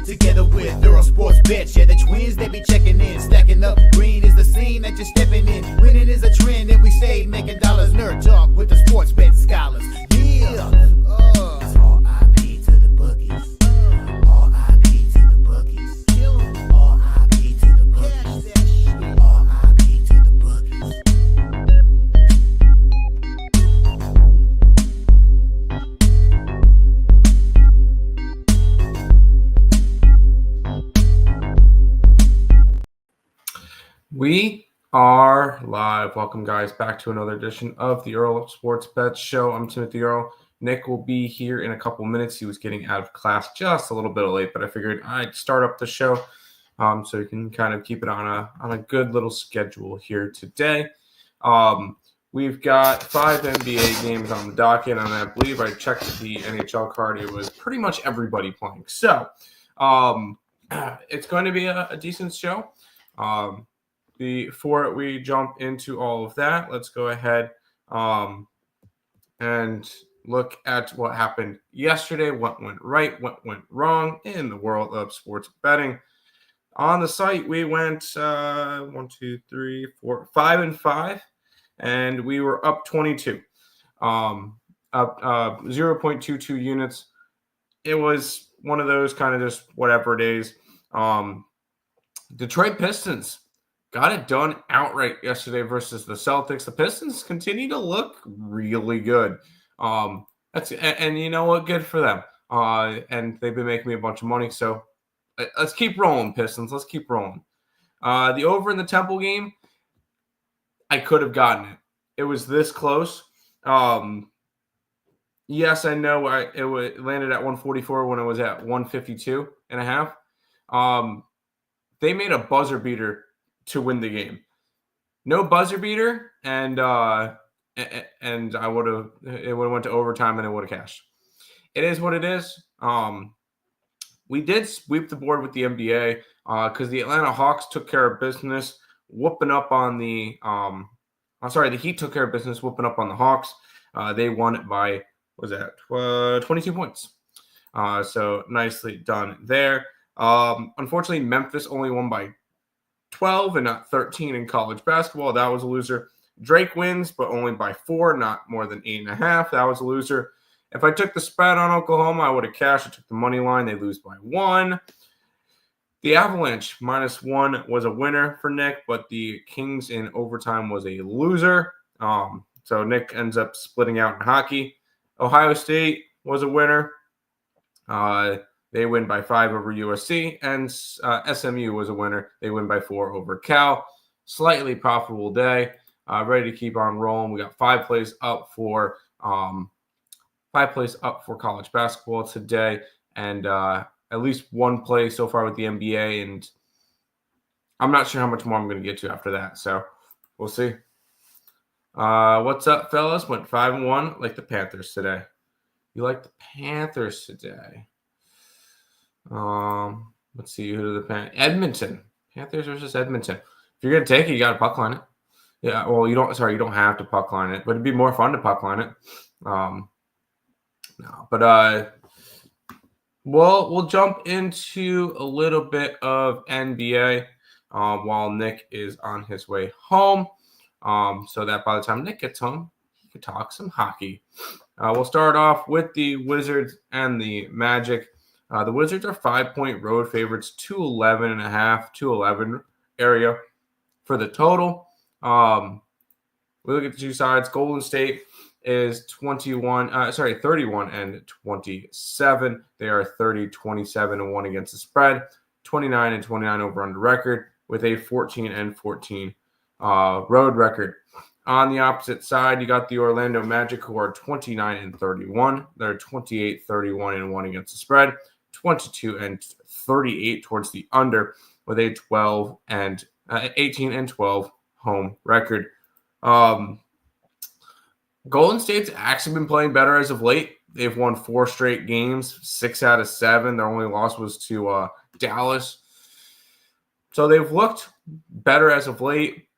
together with Earle Sports Bets. Yeah, the twins, they be checking in, stacking up. Green is the scene that you're stepping in. Winning is a trend, and we stay making dollars. Nerd talk with the sports bet scholars. Yeah. R.I.P. to the bookies. R.I.P. to the bookies. R.I.P. to the bookies. R.I.P. to the bookies. We are live. Welcome, guys, back to another edition of the Earle Sports Bets Show. I'm Timothy Earle. Nick will be here in a couple minutes. He was getting out of class just a little bit late, but I figured I'd start up the show so we can kind of keep it on a good little schedule here today. We've got 5 NBA games on the docket, and I believe I checked the NHL card. It was pretty much everybody playing. So it's going to be a decent show. Before we jump into all of that, let's go ahead and look at what happened yesterday, what went right, what went wrong in the world of sports betting. On the site, we went 5 and 5, and we were up 22, up 0.22 units. It was one of those kind of just whatever days. Detroit Pistons got it done outright yesterday versus the Celtics. The Pistons continue to look really good. And you know what? Good for them. And they've been making me a bunch of money. So let's keep rolling, Pistons. Let's keep rolling. The over in the Temple game, I could have gotten it. It was this close. Yes, I know it landed at 144 when it was at 152 and a half. They made a buzzer beater to win the game. No buzzer beater, and it would have went to overtime and it would have cashed. It is what it is. We did sweep the board with the NBA because the Atlanta Hawks took care of business, whooping up on the the Heat took care of business, whooping up on the Hawks. They won it by 22 points. So nicely done there. Unfortunately, Memphis only won by 12 and not 13 in college basketball. That was a loser. Drake wins, but only by 4, not more than 8.5. That was a loser. If I took the spread on Oklahoma, I would have cashed. I took the money line. They lose by 1. The Avalanche -1 was a winner for Nick, but the Kings in overtime was a loser. So Nick ends up splitting out in hockey. Ohio State was a winner. They win by 5 over USC, and SMU was a winner. They win by 4 over Cal. Slightly profitable day. Ready to keep on rolling. We got 5 plays up for college basketball today, and at least 1 play so far with the NBA. And I'm not sure how much more I'm going to get to after that. So we'll see. What's up, fellas? Went 5-1. Like the Panthers today. You like the Panthers today? Let's see who the Edmonton Panthers versus Edmonton. If you're gonna take it, you got to puck line it. Yeah, well, you don't have to puck line it, but it'd be more fun to puck line it. We'll jump into a little bit of NBA while Nick is on his way home, so that by the time Nick gets home, he can talk some hockey. We'll start off with the Wizards and the Magic. The Wizards are 5-point road favorites, 211.5, 211 area for the total. We look at the two sides. Golden State is 31 and 27. They are 30-27-1 against the spread, 29 and 29 over under record with a 14 and 14 road record. On the opposite side, you got the Orlando Magic, who are 29 and 31. They're 28-31-1 against the spread, 22 and 38 towards the under with a 18 and 12 home record. Golden State's actually been playing better as of late. They've won 4 straight games, 6 out of 7. Their only loss was to Dallas. So they've looked better as of late.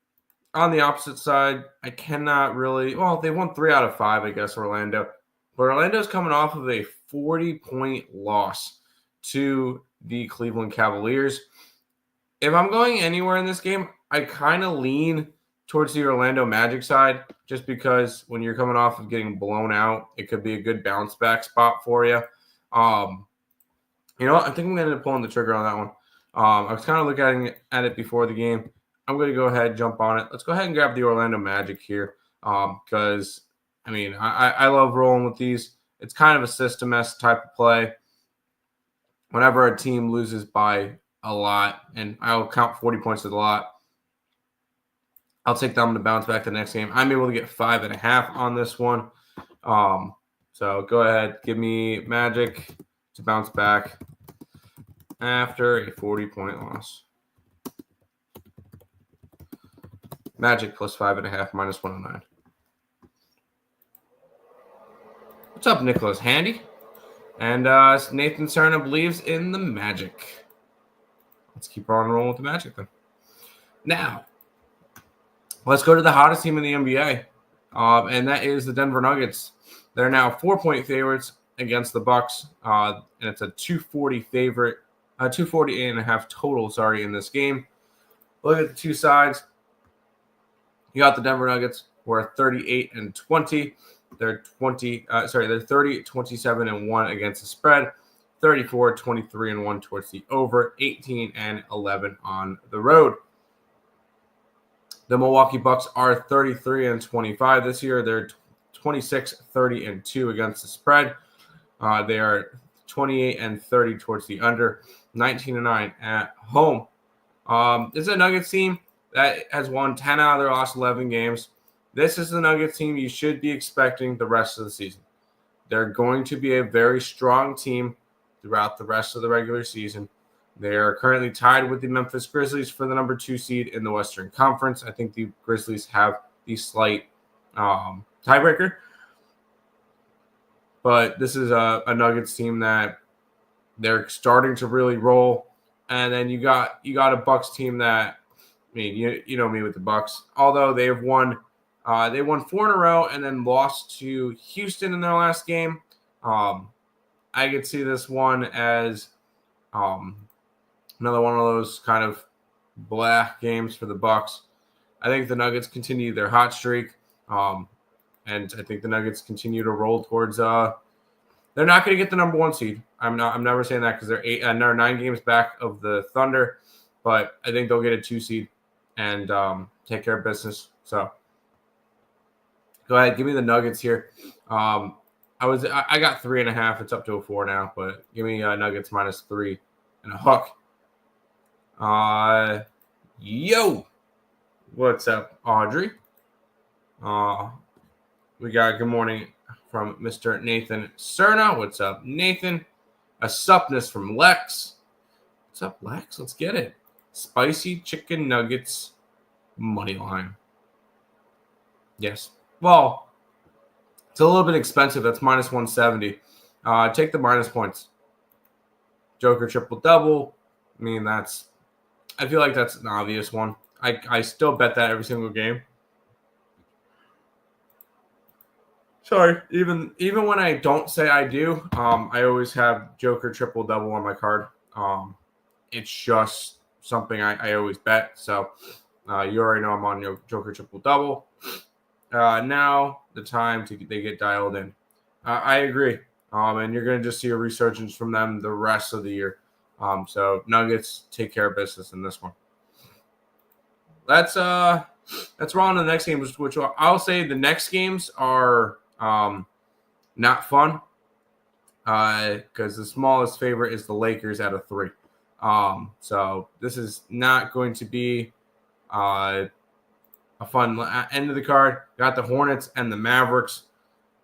On the opposite side, I cannot really – well, they won 3 out of 5, I guess, Orlando. But Orlando's coming off of a 40-point loss to the Cleveland Cavaliers. If I'm going anywhere in this game, I kind of lean towards the Orlando Magic side, just because when you're coming off of getting blown out, it could be a good bounce back spot for you. You know what? I think I'm going to end up pulling the trigger on that one. I was kind of looking at it before the game. I'm going to go ahead and jump on it. Let's go ahead and grab the Orlando Magic here because, I mean, I love rolling with these. It's kind of a system-esque type of play. Whenever a team loses by a lot, and I'll count 40 points as a lot, I'll take them to bounce back the next game. I'm able to get 5.5 on this one. So go ahead. Give me Magic to bounce back after a 40-point loss. Magic plus 5.5 minus 109. What's up, Nicholas Handy? And Nathan Cerna believes in the Magic. Let's keep on rolling with the Magic then. Now, let's go to the hottest team in the NBA, and that is the Denver Nuggets. They're now 4-point favorites against the Bucks, and it's a 240 favorite, 248.5 total. Sorry, in this game. Look at the two sides. You got the Denver Nuggets, who are 38-20. They're 30, 27 and 1 against the spread, 34, 23 and 1 towards the over, 18 and 11 on the road. The Milwaukee Bucks are 33-25 this year. They're 26, 30 and 2 against the spread. They are 28 and 30 towards the under, 19 and 9 at home. This is a Nuggets team that has won 10 out of their last 11 games. This is the Nuggets team you should be expecting the rest of the season. They're going to be a very strong team throughout the rest of the regular season. They are currently tied with the Memphis Grizzlies for the number 2 seed in the Western Conference. I think the Grizzlies have the slight tiebreaker. But this is a Nuggets team that they're starting to really roll. And then you got a Bucks team that, I mean, you know me with the Bucks. Although they have won, they won 4 in a row and then lost to Houston in their last game. I could see this one as another one of those kind of black games for the Bucks. I think the Nuggets continue their hot streak, and I think the Nuggets continue to roll towards. They're not going to get the number 1 seed. I'm never saying that because they're 9 games back of the Thunder, but I think they'll get a 2 seed and take care of business. So go ahead, give me the Nuggets here. I got 3.5. It's up to a 4 now, but give me Nuggets minus 3 and a hook. Yo, what's up, Audrey? We got good morning from Mr. Nathan Cerna. What's up, Nathan? A suppness from Lex. What's up, Lex? Let's get it. Spicy chicken nuggets money line. Yes. Well, it's a little bit expensive. That's minus 170. Take the minus points. Joker triple double. I mean, I feel like that's an obvious one. I still bet that every single game. Sorry, even when I don't say I do, I always have Joker triple double on my card. It's just something I always bet. So you already know I'm on your Joker triple double. Now the time they get dialed in. I agree. And you're going to just see a resurgence from them the rest of the year. So Nuggets take care of business in this one. Let's roll on to the next game, which I'll say the next games are not fun because the smallest favorite is the Lakers at a 3. So this is not going to be a fun end of the card. Got the Hornets and the Mavericks.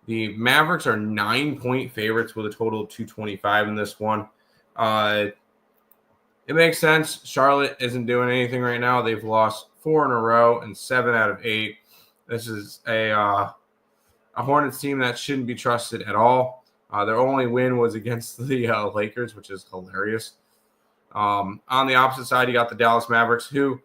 The Mavericks are 9-point favorites with a total of 225 in this one. It makes sense. Charlotte isn't doing anything right now. They've lost 4 in a row and 7 out of 8. This is a Hornets team that shouldn't be trusted at all. Their only win was against the Lakers, which is hilarious. On the opposite side, you got the Dallas Mavericks, who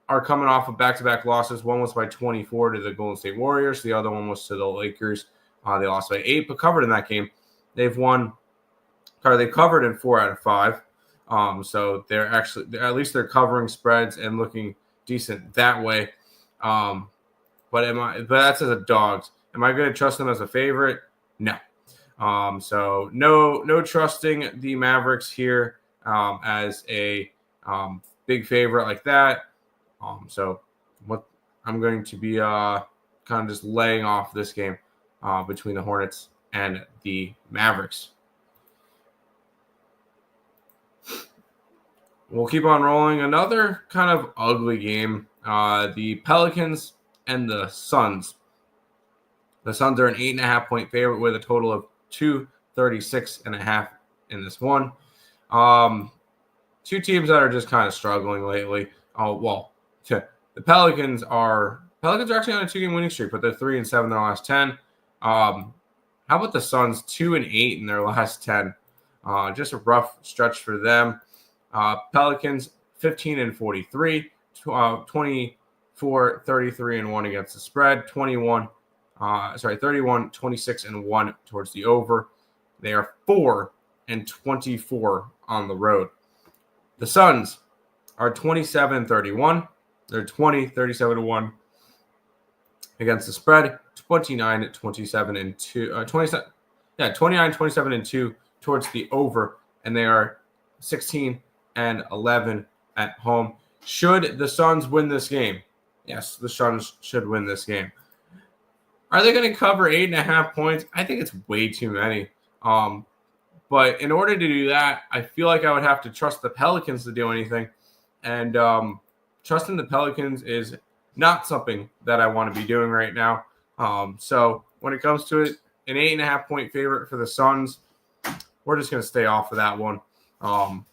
are coming off of back-to-back losses. One was by 24 to the Golden State Warriors. The other one was to the Lakers. They lost by 8, but covered in that game. They've won They covered in 4 out of 5. So at least they're covering spreads and looking decent that way. But that's as a dogs. Am I going to trust them as a favorite? No. So no trusting the Mavericks here as a big favorite like that. So what I'm going to be kind of just laying off this game between the Hornets and the Mavericks. We'll keep on rolling. Another kind of ugly game. The Pelicans and the Suns. The Suns are an 8.5-point favorite with a total of 236.5 in this one. Two teams that are just kind of struggling lately. The Pelicans are actually on a 2-game winning streak, but they're 3-7 in their last 10. How about the Suns? 2-8 in their last 10. Just a rough stretch for them. Pelicans 15-43, 24, 33-1 against the spread, 31, 26-1 towards the over. They are 4-24 on the road. The Suns are 27-31. They're 37-1 against the spread, 29-27-2 towards the over, and they are 16-11 at home. Should the Suns win this game? Yes, the Suns should win this game. Are they going to cover 8.5 points? I think it's way too many. But in order to do that, I feel like I would have to trust the Pelicans to do anything. And trusting the Pelicans is not something that I want to be doing right now. So when it comes to it, an 8.5-point favorite for the Suns, we're just going to stay off of that one. And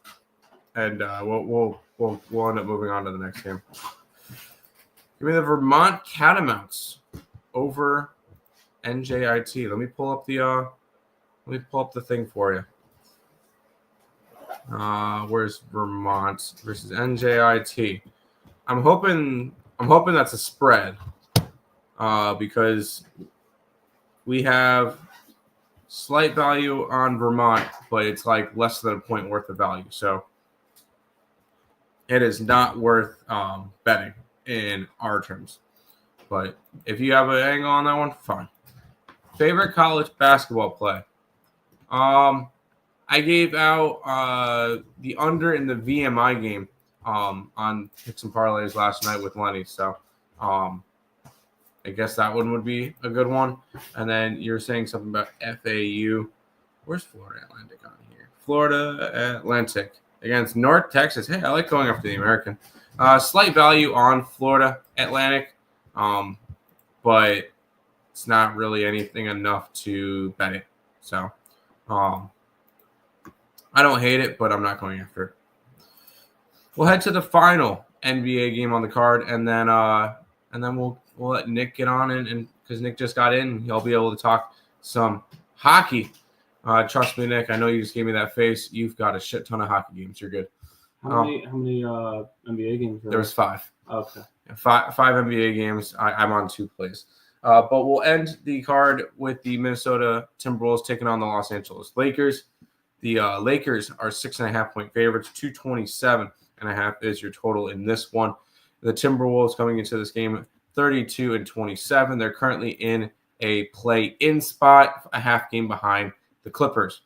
we'll end up moving on to the next game. Give me the Vermont Catamounts over NJIT. Let me pull up the thing for you. Where's Vermont versus NJIT? I'm hoping that's a spread. Because we have slight value on Vermont, but it's like less than a point worth of value. So it is not worth betting in our terms. But if you have an angle on that one, fine. Favorite college basketball play. I gave out the under in the VMI game on Picks and Parleys last night with Lenny. So I guess that one would be a good one. And then you're saying something about FAU. Where's Florida Atlantic on here? Florida Atlantic against North Texas. Hey, I like going after the American. Slight value on Florida Atlantic, but it's not really anything enough to bet it. So I don't hate it, but I'm not going after it. We'll head to the final NBA game on the card, and then we'll let Nick get on and because Nick just got in, he'll be able to talk some hockey. Trust me, Nick. I know you just gave me that face. You've got a shit ton of hockey games. You're good. How many NBA games? There was 5. Okay. Five NBA games. I'm on 2 plays. But we'll end the card with the Minnesota Timberwolves taking on the Los Angeles Lakers. The Lakers are 6.5-point favorites. 227.5 is your total in this one. The Timberwolves coming into this game 32-27. They're currently in a play-in spot, a half game behind the Clippers.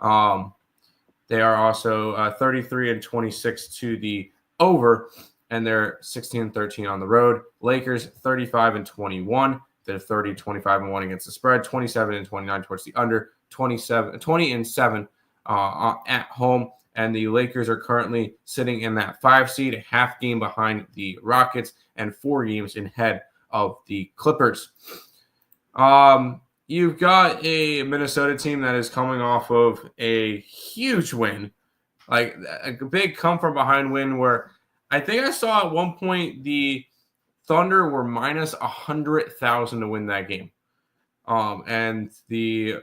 They are also 33-26 to the over, and they're 16-13 on the road. Lakers 35-21. They're 30-25-1 against the spread. 27-29 towards the under. 20-7 at home. And the Lakers are currently sitting in that 5 seed, a half game behind the Rockets, and 4 games ahead of the Clippers. You've got a Minnesota team that is coming off of a huge win, like a big come-from-behind win where I think I saw at one point the Thunder were minus 100,000 to win that game. And the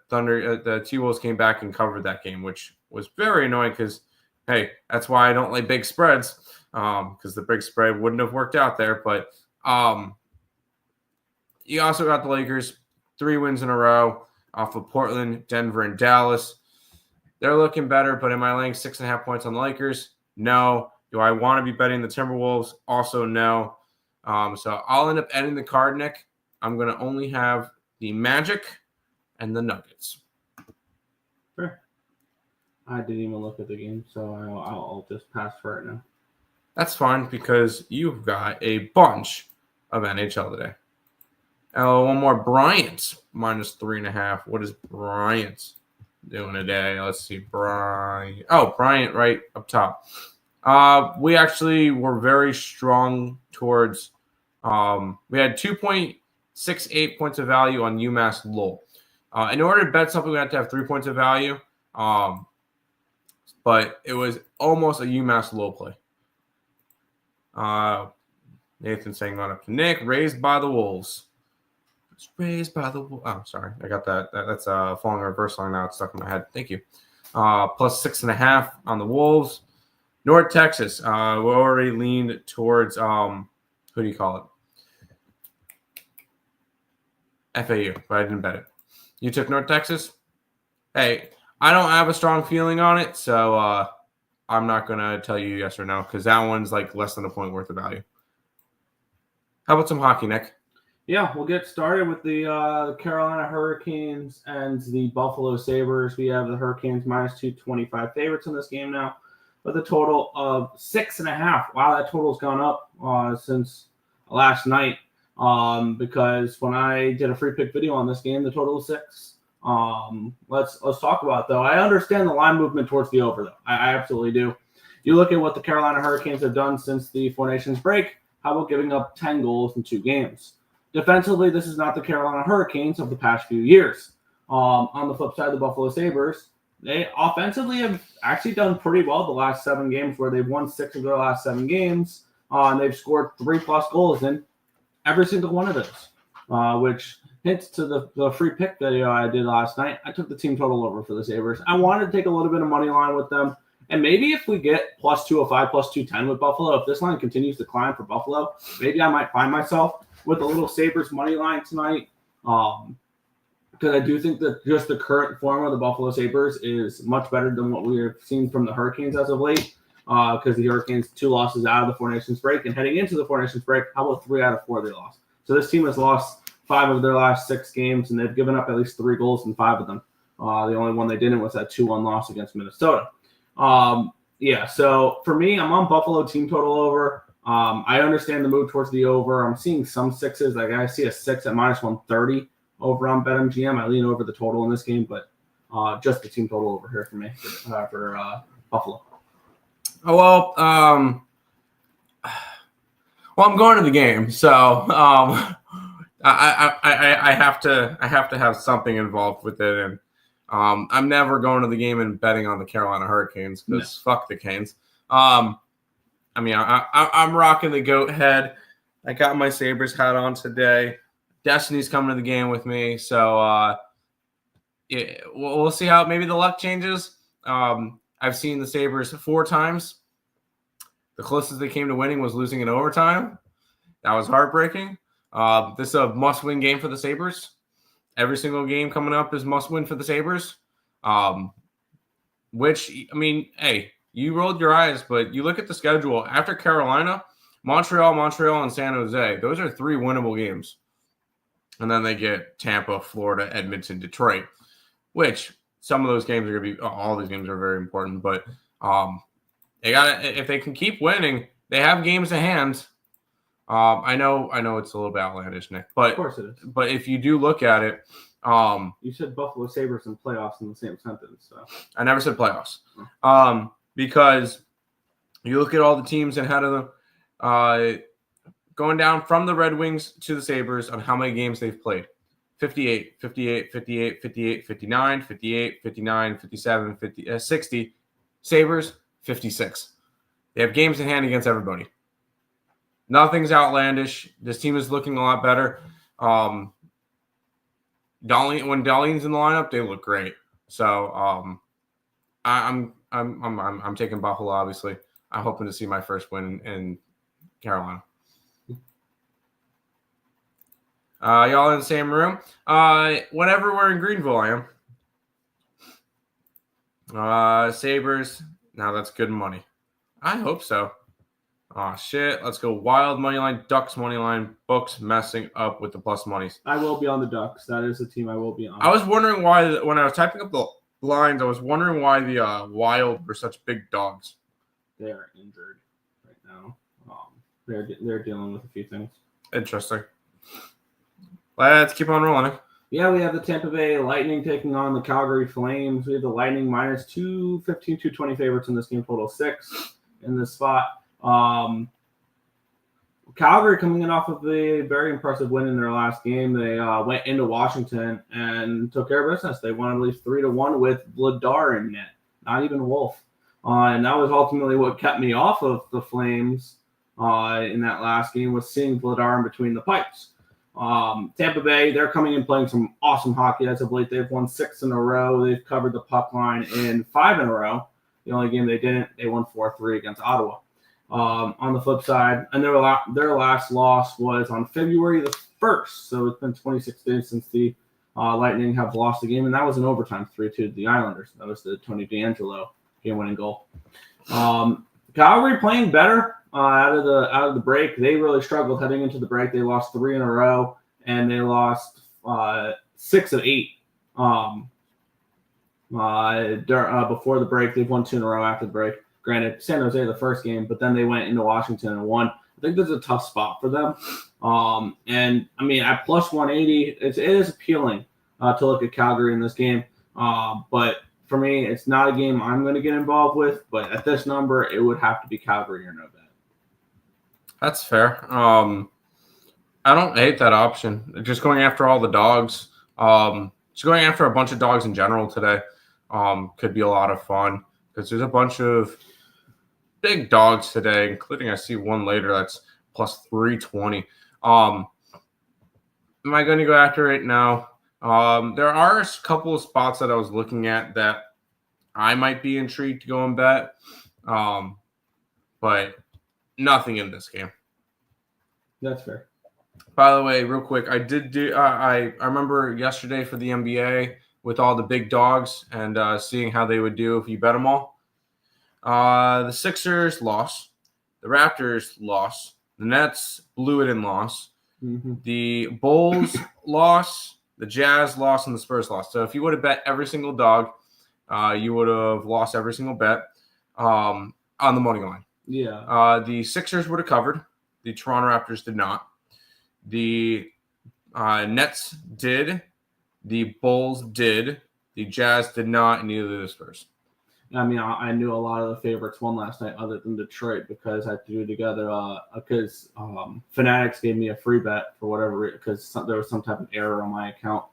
Thunder, the T-Wolves came back and covered that game, which was very annoying because, hey, that's why I don't like big spreads because the big spread wouldn't have worked out there. But you also got the Lakers, 3 wins in a row. off of Portland, Denver, and Dallas. They're looking better, but am I laying 6.5 points on the Lakers? No. Do I want to be betting the Timberwolves? Also, no. So I'll end up ending the card, Nick. I'm going to only have the Magic and the Nuggets. Sure. I didn't even look at the game, so I'll just pass for it now. That's fine because you've got a bunch of NHL today. One more. Bryant minus 3.5. What is Bryant doing today? Let's see. Bryant right up top. We actually were very strong towards we had 2.68 points of value on UMass Lowell. In order to bet something, we had to have 3 points of value. But it was almost a UMass Lowell play. Nathan saying on up to Nick, raised by the Wolves. It's raised by the Wolves. Oh, sorry. I got that. That's falling in reverse line now. It's stuck in my head. Thank you. Plus 6.5 on the Wolves. North Texas. We already leaned towards who do you call it? FAU, but I didn't bet it. You took North Texas? Hey, I don't have a strong feeling on it, so I'm not going to tell you yes or no because that one's like less than a point worth of value. How about some hockey, Nick? Yeah, we'll get started with the Carolina Hurricanes and the Buffalo Sabres. We have the Hurricanes minus 225 favorites in this game now with a total of 6.5. Wow, that total's gone up since last night because when I did a free pick video on this game, the total was 6. Let's talk about it, though. I understand the line movement towards the over, though. I absolutely do. You look at what the Carolina Hurricanes have done since the Four Nations break. How about giving up 10 goals in 2 games? Defensively, this is not the Carolina Hurricanes of the past few years. On the flip side, the Buffalo Sabres, they offensively have actually done pretty well the last 7 games where they've won 6 of their last 7 games. And they've scored 3+ goals in every single one of those, which hints to the free pick video I did last night. I took the team total over for the Sabres. I wanted to take a little bit of money line with them. And maybe if we get plus 205, plus 210 with Buffalo, if this line continues to climb for Buffalo, maybe I might find myself with a little Sabres money line tonight. Because I do think that just the current form of the Buffalo Sabres is much better than what we have seen from the Hurricanes as of late. Because the Hurricanes 2 losses out of the Four Nations break. And heading into the Four Nations break, how about 3 out of 4 they lost? So this team has lost 5 of their last 6 games, and they've given up at least 3 goals in 5 of them. The only one they didn't was that 2-1 loss against Minnesota. So for me, I'm on Buffalo team total over. I understand the move towards the over. I'm seeing some 6s. Like I see a 6 at minus 130 over on BetMGM. I lean over the total in this game, but just the team total over here for me for Buffalo. Oh, well, I'm going to the game, so I have to have something involved with it, and I'm never going to the game and betting on the Carolina Hurricanes because fuck the Canes. I'm rocking the goat head. I got my Sabres hat on today. Destiny's coming to the game with me, so we'll see how maybe the luck changes. I've seen the Sabres 4 times. The closest they came to winning was losing in overtime. That was heartbreaking. This is a must-win game for the Sabres. Every single game coming up is must-win for the Sabres. Hey, you rolled your eyes, but you look at the schedule. After Carolina, Montreal, and San Jose, those are 3 winnable games. And then they get Tampa, Florida, Edmonton, Detroit, which some of those games are going to be – all these games are very important. But they got if they can keep winning, they have games in hand. I know it's a little bit outlandish, Nick, but of course it is. But if you do look at it, you said Buffalo Sabres and playoffs in the same sentence. So I never said playoffs, because you look at all the teams ahead of them, going down from the Red Wings to the Sabres on how many games they've played: 58, 58, 58, 58, 59, 58, 59, 57, 50, 60. Sabres 56. They have games in hand against everybody. Nothing's outlandish. This team is looking a lot better. When Dahlin's in the lineup, they look great. So I'm taking Buffalo. Obviously, I'm hoping to see my first win in Carolina. Y'all in the same room? Whenever we're in Greenville, I am. Sabres. Now that's good money. I hope so. Oh, shit. Let's go Wild money line, Ducks money line, Books messing up with the plus monies. I will be on the Ducks. That is the team I will be on. I was wondering why, when I was typing up the lines, I was wondering why the Wild were such big dogs. They are injured right now. They're dealing with a few things. Interesting. Let's keep on rolling. Yeah, we have the Tampa Bay Lightning taking on the Calgary Flames. We have the Lightning minus 215, 220 favorites in this game, total 6 in this spot. Calgary coming in off of a very impressive win in their last game. They went into Washington and took care of business. They won at least 3-1 with Vladar in net, not even Wolf. And that was ultimately what kept me off of the Flames in that last game, was seeing Vladar in between the pipes. Tampa Bay, they're coming in playing some awesome hockey as of late. They've won 6 in a row. They've covered the puck line in 5 in a row. The only game they didn't, they won 4-3 against Ottawa. On the flip side, and their last loss was on February the 1st. So it's been 26 days since the Lightning have lost the game, and that was in overtime, 3-2 to the Islanders. That was the Tony DeAngelo game-winning goal. Calgary playing better out of the break. They really struggled heading into the break. They lost 3 in a row, and they lost 6 of 8 before the break. They've won 2 in a row after the break. Granted, San Jose the first game, but then they went into Washington and won. I think this is a tough spot for them. And I mean, at plus 180, it is appealing to look at Calgary in this game. But for me, it's not a game I'm going to get involved with. But at this number, it would have to be Calgary or no bet. That's fair. I don't hate that option. Just going after all the dogs. Just going after a bunch of dogs in general today could be a lot of fun, because there's a bunch of big dogs today, including I see one later that's plus 320. Am I going to go after it? No. There are a couple of spots that I was looking at that I might be intrigued to go and bet, but nothing in this game. That's fair. By the way, real quick, I did do. I remember yesterday for the NBA with all the big dogs and seeing how they would do if you bet them all. The Sixers lost. The Raptors lost. The Nets blew it and lost. Mm-hmm. The Bulls lost. The Jazz lost, and the Spurs lost. So if you would have bet every single dog, you would have lost every single bet on the money line. Yeah. The Sixers would have covered. The Toronto Raptors did not. The Nets did. The Bulls did. The Jazz did not, and neither did the Spurs. I mean, I knew a lot of the favorites won last night other than Detroit, because I threw together because Fanatics gave me a free bet for whatever, because there was some type of error on my account,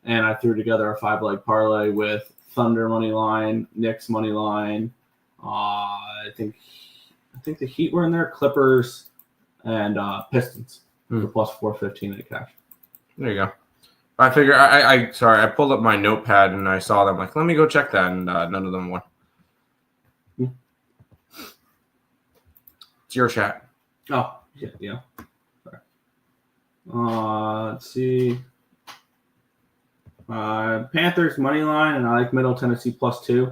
and I threw together a 5-leg parlay with Thunder money line, Knicks money line. I think the Heat were in there, Clippers, and Pistons for plus 415 at cash. There you go. I figure I pulled up my notepad and I saw them. Like, let me go check that, and none of them won. It's your chat. Oh, yeah. Sorry. Let's see. Panthers money line, and I like Middle Tennessee plus 2.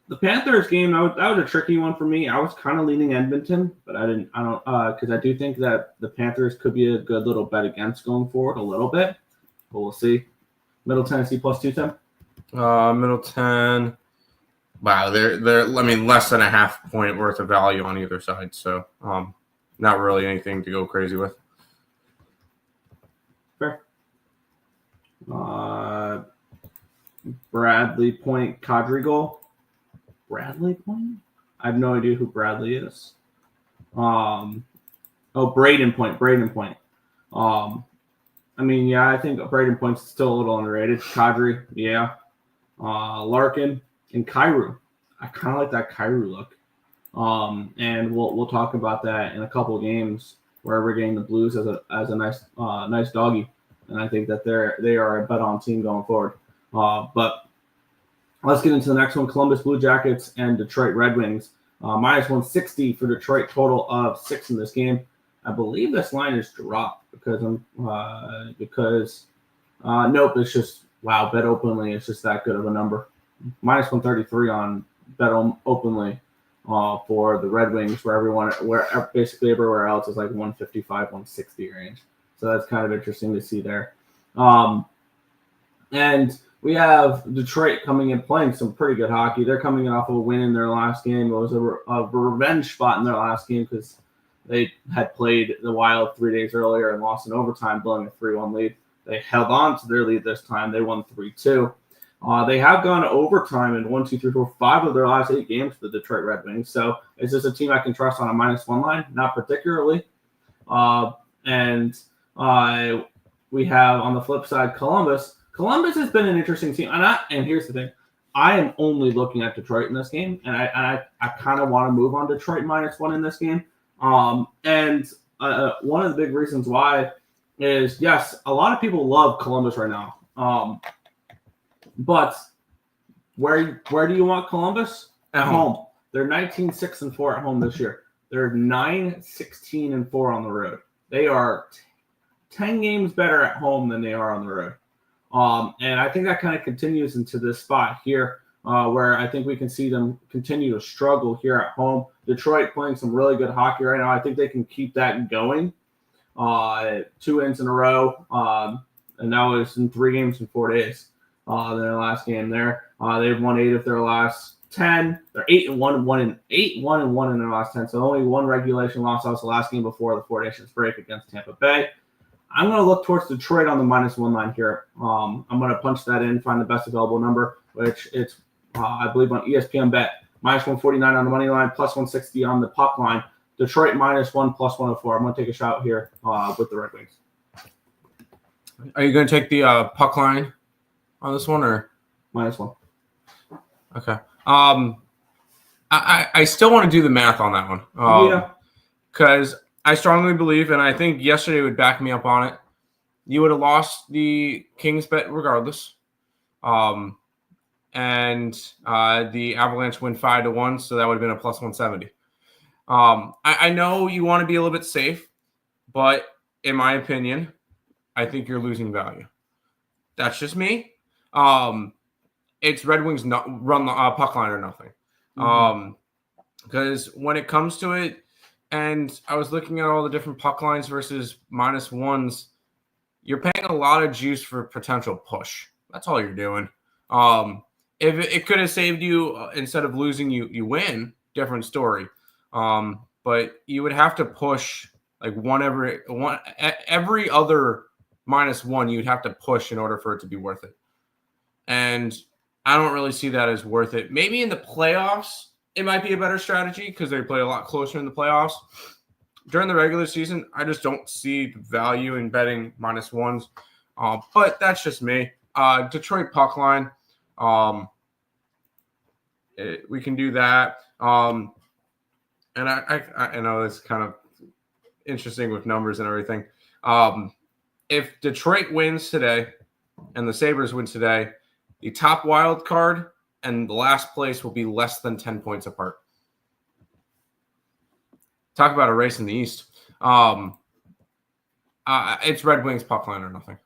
The Panthers game, that was a tricky one for me. I was kind of leaning Edmonton, but because I do think that the Panthers could be a good little bet against going forward a little bit, but we'll see. Middle Tennessee plus 210. Middle 10. Wow, they're I mean, less than a half point worth of value on either side, so not really anything to go crazy with. Fair. Bradley Point Kadri goal. Bradley Point? I have no idea who Bradley is. Braden Point. I mean, yeah, I think Braden Point's still a little underrated. Kadri, yeah. Larkin and Kyrou. I kind of like that Kyrou look. And we'll talk about that in a couple of games where we're getting the Blues as a nice doggy. And I think that they are a bet on team going forward. But let's get into the next one. Columbus Blue Jackets and Detroit Red Wings. Minus 160 for Detroit, total of 6 in this game. I believe this line is dropped nope, it's just wow. Bet openly, it's just that good of a number. Minus 133 on bet openly for the Red Wings, where basically everywhere else is like 155, 160 range. So that's kind of interesting to see there. And we have Detroit coming in playing some pretty good hockey. They're coming in off of a win in their last game. It was a revenge spot in their last game because they had played the Wild 3 days earlier and lost in overtime, blowing a 3-1 lead. They held on to their lead this time. They won 3-2. They have gone to overtime in 5 of their last 8 games for the Detroit Red Wings. So is this a team I can trust on a -1 line? Not particularly. We have on the flip side Columbus. Columbus has been an interesting team. And here's the thing. I am only looking at Detroit in this game, and I kind of want to move on Detroit -1 in this game. One of the big reasons why is, yes, a lot of people love Columbus right now. But where do you want Columbus? At home. They're 19-6-4 at home this year. They're 9-16-4 on the road. They are 10 games better at home than they are on the road. And I think that kind of continues into this spot here, where I think we can see them continue to struggle here at home. Detroit playing some really good hockey right now. I think they can keep that going. 2 wins in a row, and that was in 3 games in 4 days. Their last game there, they've won 8 of their last 10. They're 8-1 in their last 10. So only 1 regulation loss. That was the last game before the 4 Nations break against Tampa Bay. I'm going to look towards Detroit on the -1 line here. I'm going to punch that in, find the best available number, which it's, I believe, on ESPN Bet. -149 on the money line, +160 on the puck line. Detroit -1, +104. I'm going to take a shot here with the Red Wings. Are you going to take the puck line on this one, or -1? Okay. I still want to do the math on that one. Yeah. Because I strongly believe, and I think yesterday would back me up on it, you would have lost the Kings bet regardless. And the Avalanche win 5-1, so that would have been a +170. I know you want to be a little bit safe, but in my opinion, I think you're losing value. That's just me. It's Red Wings run the puck line or nothing. Because when it comes to it, and I was looking at all the different puck lines versus -1s, you're paying a lot of juice for potential push. That's all you're doing. If it could have saved you, instead of losing, you win, different story. But you would have to push like every other -1, you'd have to push in order for it to be worth it. And I don't really see that as worth it. Maybe in the playoffs, it might be a better strategy because they play a lot closer in the playoffs. During the regular season, I just don't see the value in betting -1s. But that's just me. Detroit puck line. We can do that. And I know it's kind of interesting with numbers and everything. If Detroit wins today and the Sabres win today, the top wild card and the last place will be less than 10 points apart. Talk about a race in the East. It's Red Wings puck line or nothing.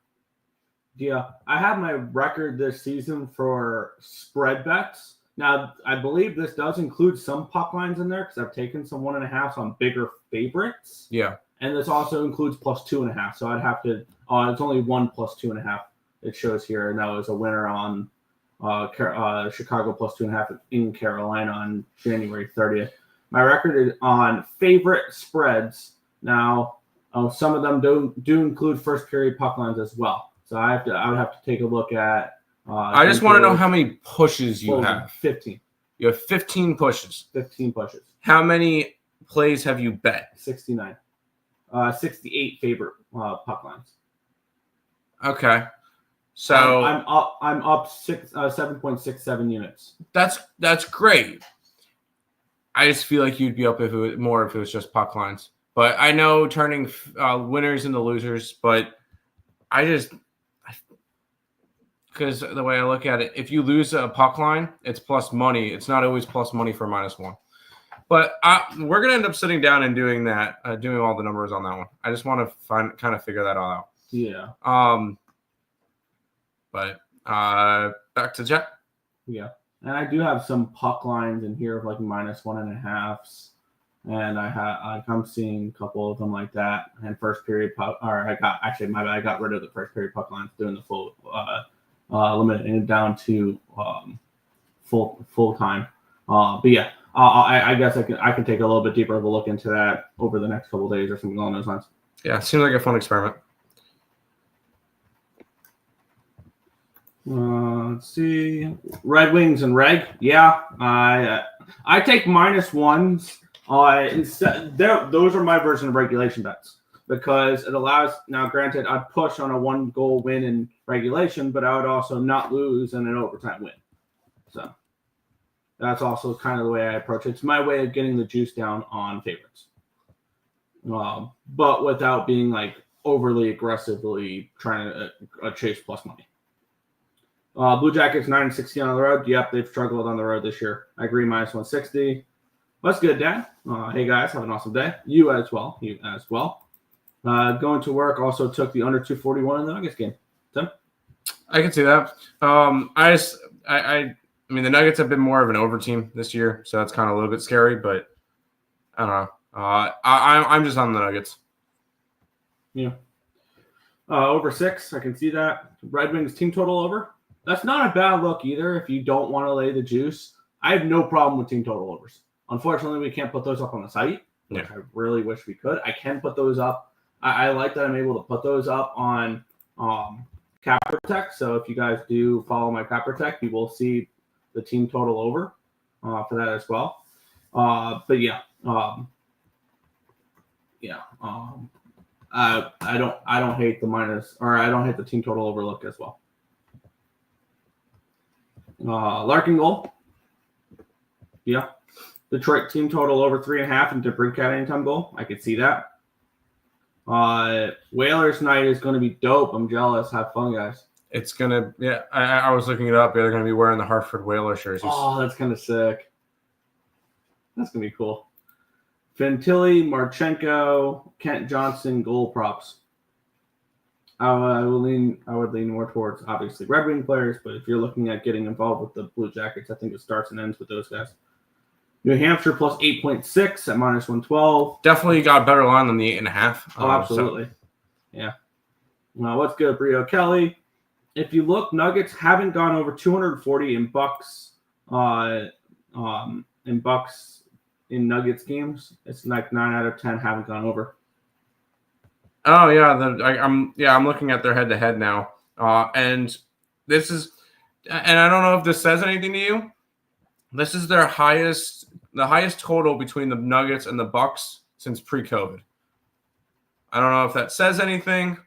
Yeah, I have my record this season for spread bets. Now, I believe this does include some puck lines in there because I've taken some 1.5 on bigger favorites. Yeah. And this also includes +2.5. So I'd have to, it's only 1 +2.5 it shows here. And that was a winner on Chicago +2.5 in Carolina on January 30th. My record is on favorite spreads. Now, some of them do include first period puck lines as well. So I would have to take a look at. I just want to know how many pushes you have. 15. You have 15 pushes. 15 pushes. How many plays have you bet? 69. 68 favorite puck lines. Okay. So I'm up 7.67 units. That's great. I just feel like you'd be up if it was just puck lines. But I know turning winners into losers, but because the way I look at it, if you lose a puck line, it's plus money. It's not always plus money for -1. But we're gonna end up sitting down and doing that, doing all the numbers on that one. I just want to kind of figure that all out. Yeah. But back to Jet. Yeah. And I do have some puck lines in here of like -1.5s. And I'm seeing a couple of them like that. And first period puck, or I got rid of the first period puck lines, doing the full limiting it down to full time. But yeah, I guess I can take a little bit deeper of a look into that over the next couple of days or something along those lines. Yeah, seems like a fun experiment. Let's see, Red Wings and Reg. Yeah, I take -1s. Instead, those are my version of regulation bets because it allows. Now, granted, I'd push on a 1-goal win in regulation, but I would also not lose in an overtime win. So that's also kind of the way I approach it. It's my way of getting the juice down on favorites, but without being like overly aggressively trying to chase plus money. Blue Jackets 9-16 on the road. Yep, they've struggled on the road this year. I agree, -160. That's good, Dad. Hey, guys, have an awesome day. You as well. Going to work also took the under 241 in the Nuggets game. Tim? I can see that. I mean, the Nuggets have been more of an over team this year, so that's kind of a little bit scary, but I don't know. I'm just on the Nuggets. Yeah. Over 6, I can see that. Red Wings team total over. That's not a bad look either if you don't want to lay the juice. I have no problem with team total overs. Unfortunately, we can't put those up on the site, which I really wish we could. I can put those up. I like that I'm able to put those up on Cap Protect. So if you guys do follow my Cap Protect, you will see the team total over for that as well. But yeah, I don't hate the minus, or I don't hate the team total overlook as well. Larkin goal. Yeah. Detroit team total over 3.5 and DeBrincat anytime goal. I could see that. Whalers night is going to be dope. I'm jealous. Have fun, guys. It's going to, yeah, I was looking it up. They're going to be wearing the Hartford Whalers jerseys. Oh, that's kind of sick. That's going to be cool. Fantilli, Marchenko, Kent Johnson, goal props. I would lean more towards, obviously, Red Wing players, but if you're looking at getting involved with the Blue Jackets, I think it starts and ends with those guys. New Hampshire plus 8.6 at -112. Definitely got a better line than the 8.5. Oh, absolutely. Yeah. What's good, Brio Kelly? If you look, Nuggets haven't gone over 240 in Bucks in Nuggets games. It's like 9 out of 10 haven't gone over. Oh yeah, I'm looking at their head-to-head now, and this is, and I don't know if this says anything to you. This is the highest total between the Nuggets and the Bucks since pre-COVID. I don't know if that says anything,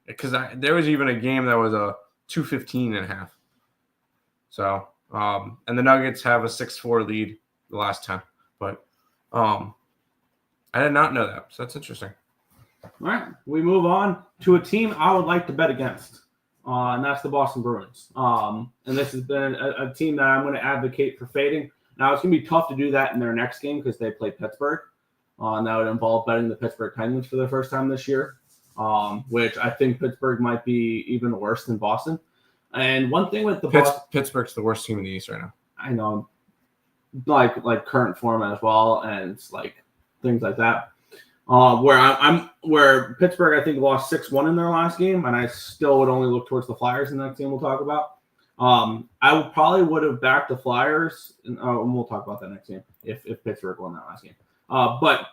because there was even a game that was a 215.5. So, and the Nuggets have a 6-4 lead the last 10, but I did not know that, so that's interesting. All right, we move on to a team I would like to bet against, and that's the Boston Bruins. And this has been a team that I'm going to advocate for fading. Now, it's going to be tough to do that in their next game because they play Pittsburgh, and that would involve betting the Pittsburgh Penguins for the first time this year, which I think Pittsburgh might be even worse than Boston. And one thing with the Pittsburgh's the worst team in the East right now. I know, like current form as well, and like things like that. Where Pittsburgh, I think, lost 6-1 in their last game, and I still would only look towards the Flyers in that game we'll talk about. I would have backed the Flyers, and we'll talk about that next game if Pittsburgh won that last game. But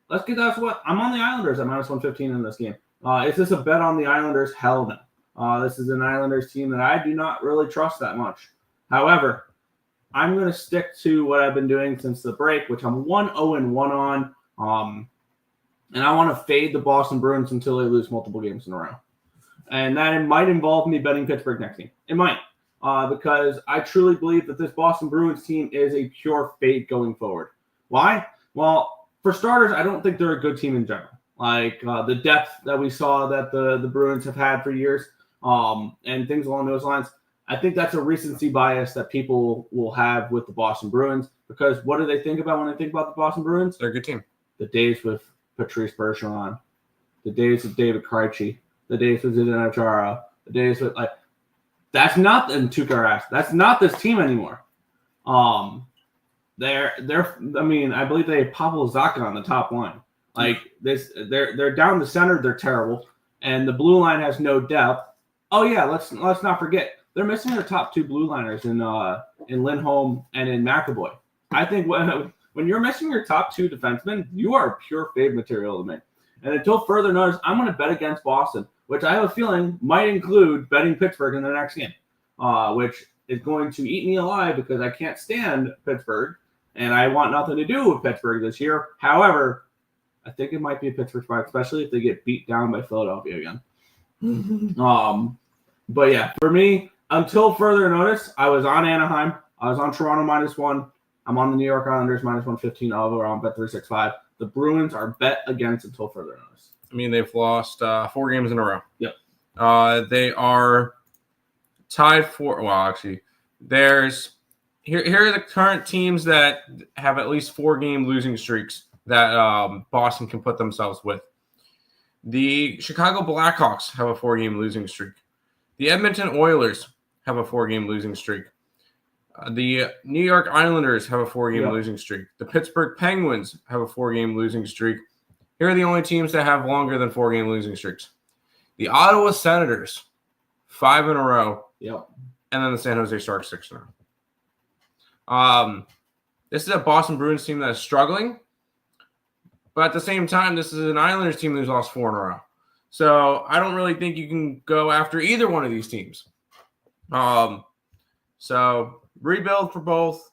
let's get that's what I'm on the Islanders at -115 in this game. Is this a bet on the Islanders? Hell no. This is an Islanders team that I do not really trust that much. However, I'm going to stick to what I've been doing since the break, which I'm 1-0-1 on. And I want to fade the Boston Bruins until they lose multiple games in a row. And that might involve me betting Pittsburgh next game. It might. Because I truly believe that this Boston Bruins team is a pure fade going forward. Why? Well, for starters, I don't think they're a good team in general. Like the depth that we saw that the Bruins have had for years and things along those lines. I think that's a recency bias that people will have with the Boston Bruins, because what do they think about when they think about the Boston Bruins? They're a good team. The days with Patrice Bergeron, the days with David Krejci, the days with Zdeno Chara, the days with that's not in Tuukka Rask. That's not this team anymore. They're I mean, I believe they have Pavel Zacha on the top line. They're down the center, they're terrible, and the blue line has no depth. Oh yeah, let's not forget they're missing their top 2 blue liners in Lindholm and in McAvoy. I think when you're missing your top 2 defensemen, you are pure fade material to me. And until further notice, I'm going to bet against Boston, which I have a feeling might include betting Pittsburgh in the next game, which is going to eat me alive because I can't stand Pittsburgh, and I want nothing to do with Pittsburgh this year. However, I think it might be a Pittsburgh spot, especially if they get beat down by Philadelphia again. But yeah, for me, until further notice, I was on Anaheim. I was on Toronto -1. I'm on the New York Islanders -115 over on Bet365. The Bruins are bet against until further notice. I mean, they've lost 4 games in a row. Yep. They are tied for. Well, actually, here are the current teams that have at least 4-game losing streaks that Boston can put themselves with. The Chicago Blackhawks have a 4-game losing streak. The Edmonton Oilers have a 4-game losing streak. The New York Islanders have a 4-game losing streak. The Pittsburgh Penguins have a 4-game losing streak. Here are the only teams that have longer than 4-game losing streaks. The Ottawa Senators, 5 in a row. Yep. And then the San Jose Sharks, 6 in a row. This is a Boston Bruins team that is struggling. But at the same time, this is an Islanders team who's lost 4 in a row. So I don't really think you can go after either one of these teams. So rebuild for both.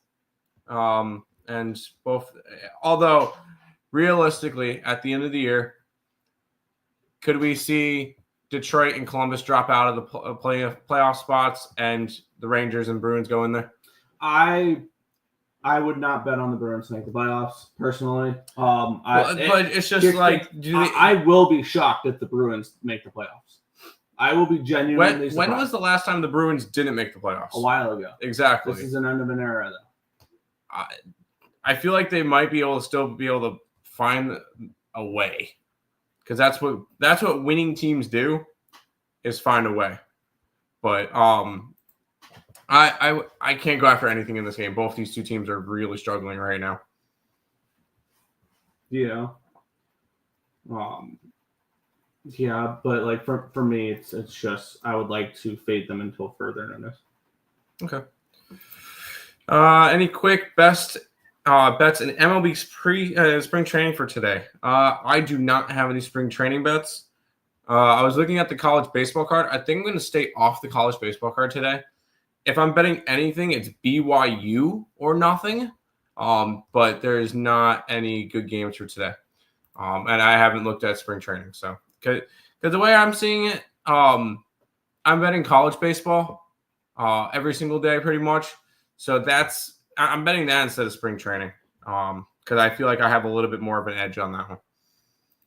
And both, although realistically, at the end of the year, could we see Detroit and Columbus drop out of the playoff spots and the Rangers and Bruins go in there? I would not bet on the Bruins to make the playoffs, personally. But it's just I will be shocked if the Bruins make the playoffs. I will be genuinely surprised. When was the last time the Bruins didn't make the playoffs? A while ago. Exactly. This is an end of an era, though. I feel like they might be able to still be able to find a way, because that's what winning teams do, is find a way. But I can't go after anything in this game. Both these two teams are really struggling right now. Yeah. Yeah, but for me, it's just I would like to fade them until further notice. Okay. Any quick best bets in MLB spring training for today? I do not have any spring training bets. I was looking at the college baseball card. I think I'm going to stay off the college baseball card today. If I'm betting anything, it's BYU or nothing. But there's not any good games for today. And I haven't looked at spring training. So, because the way I'm seeing it, I'm betting college baseball every single day pretty much. So I'm betting that instead of spring training, because I feel like I have a little bit more of an edge on that one.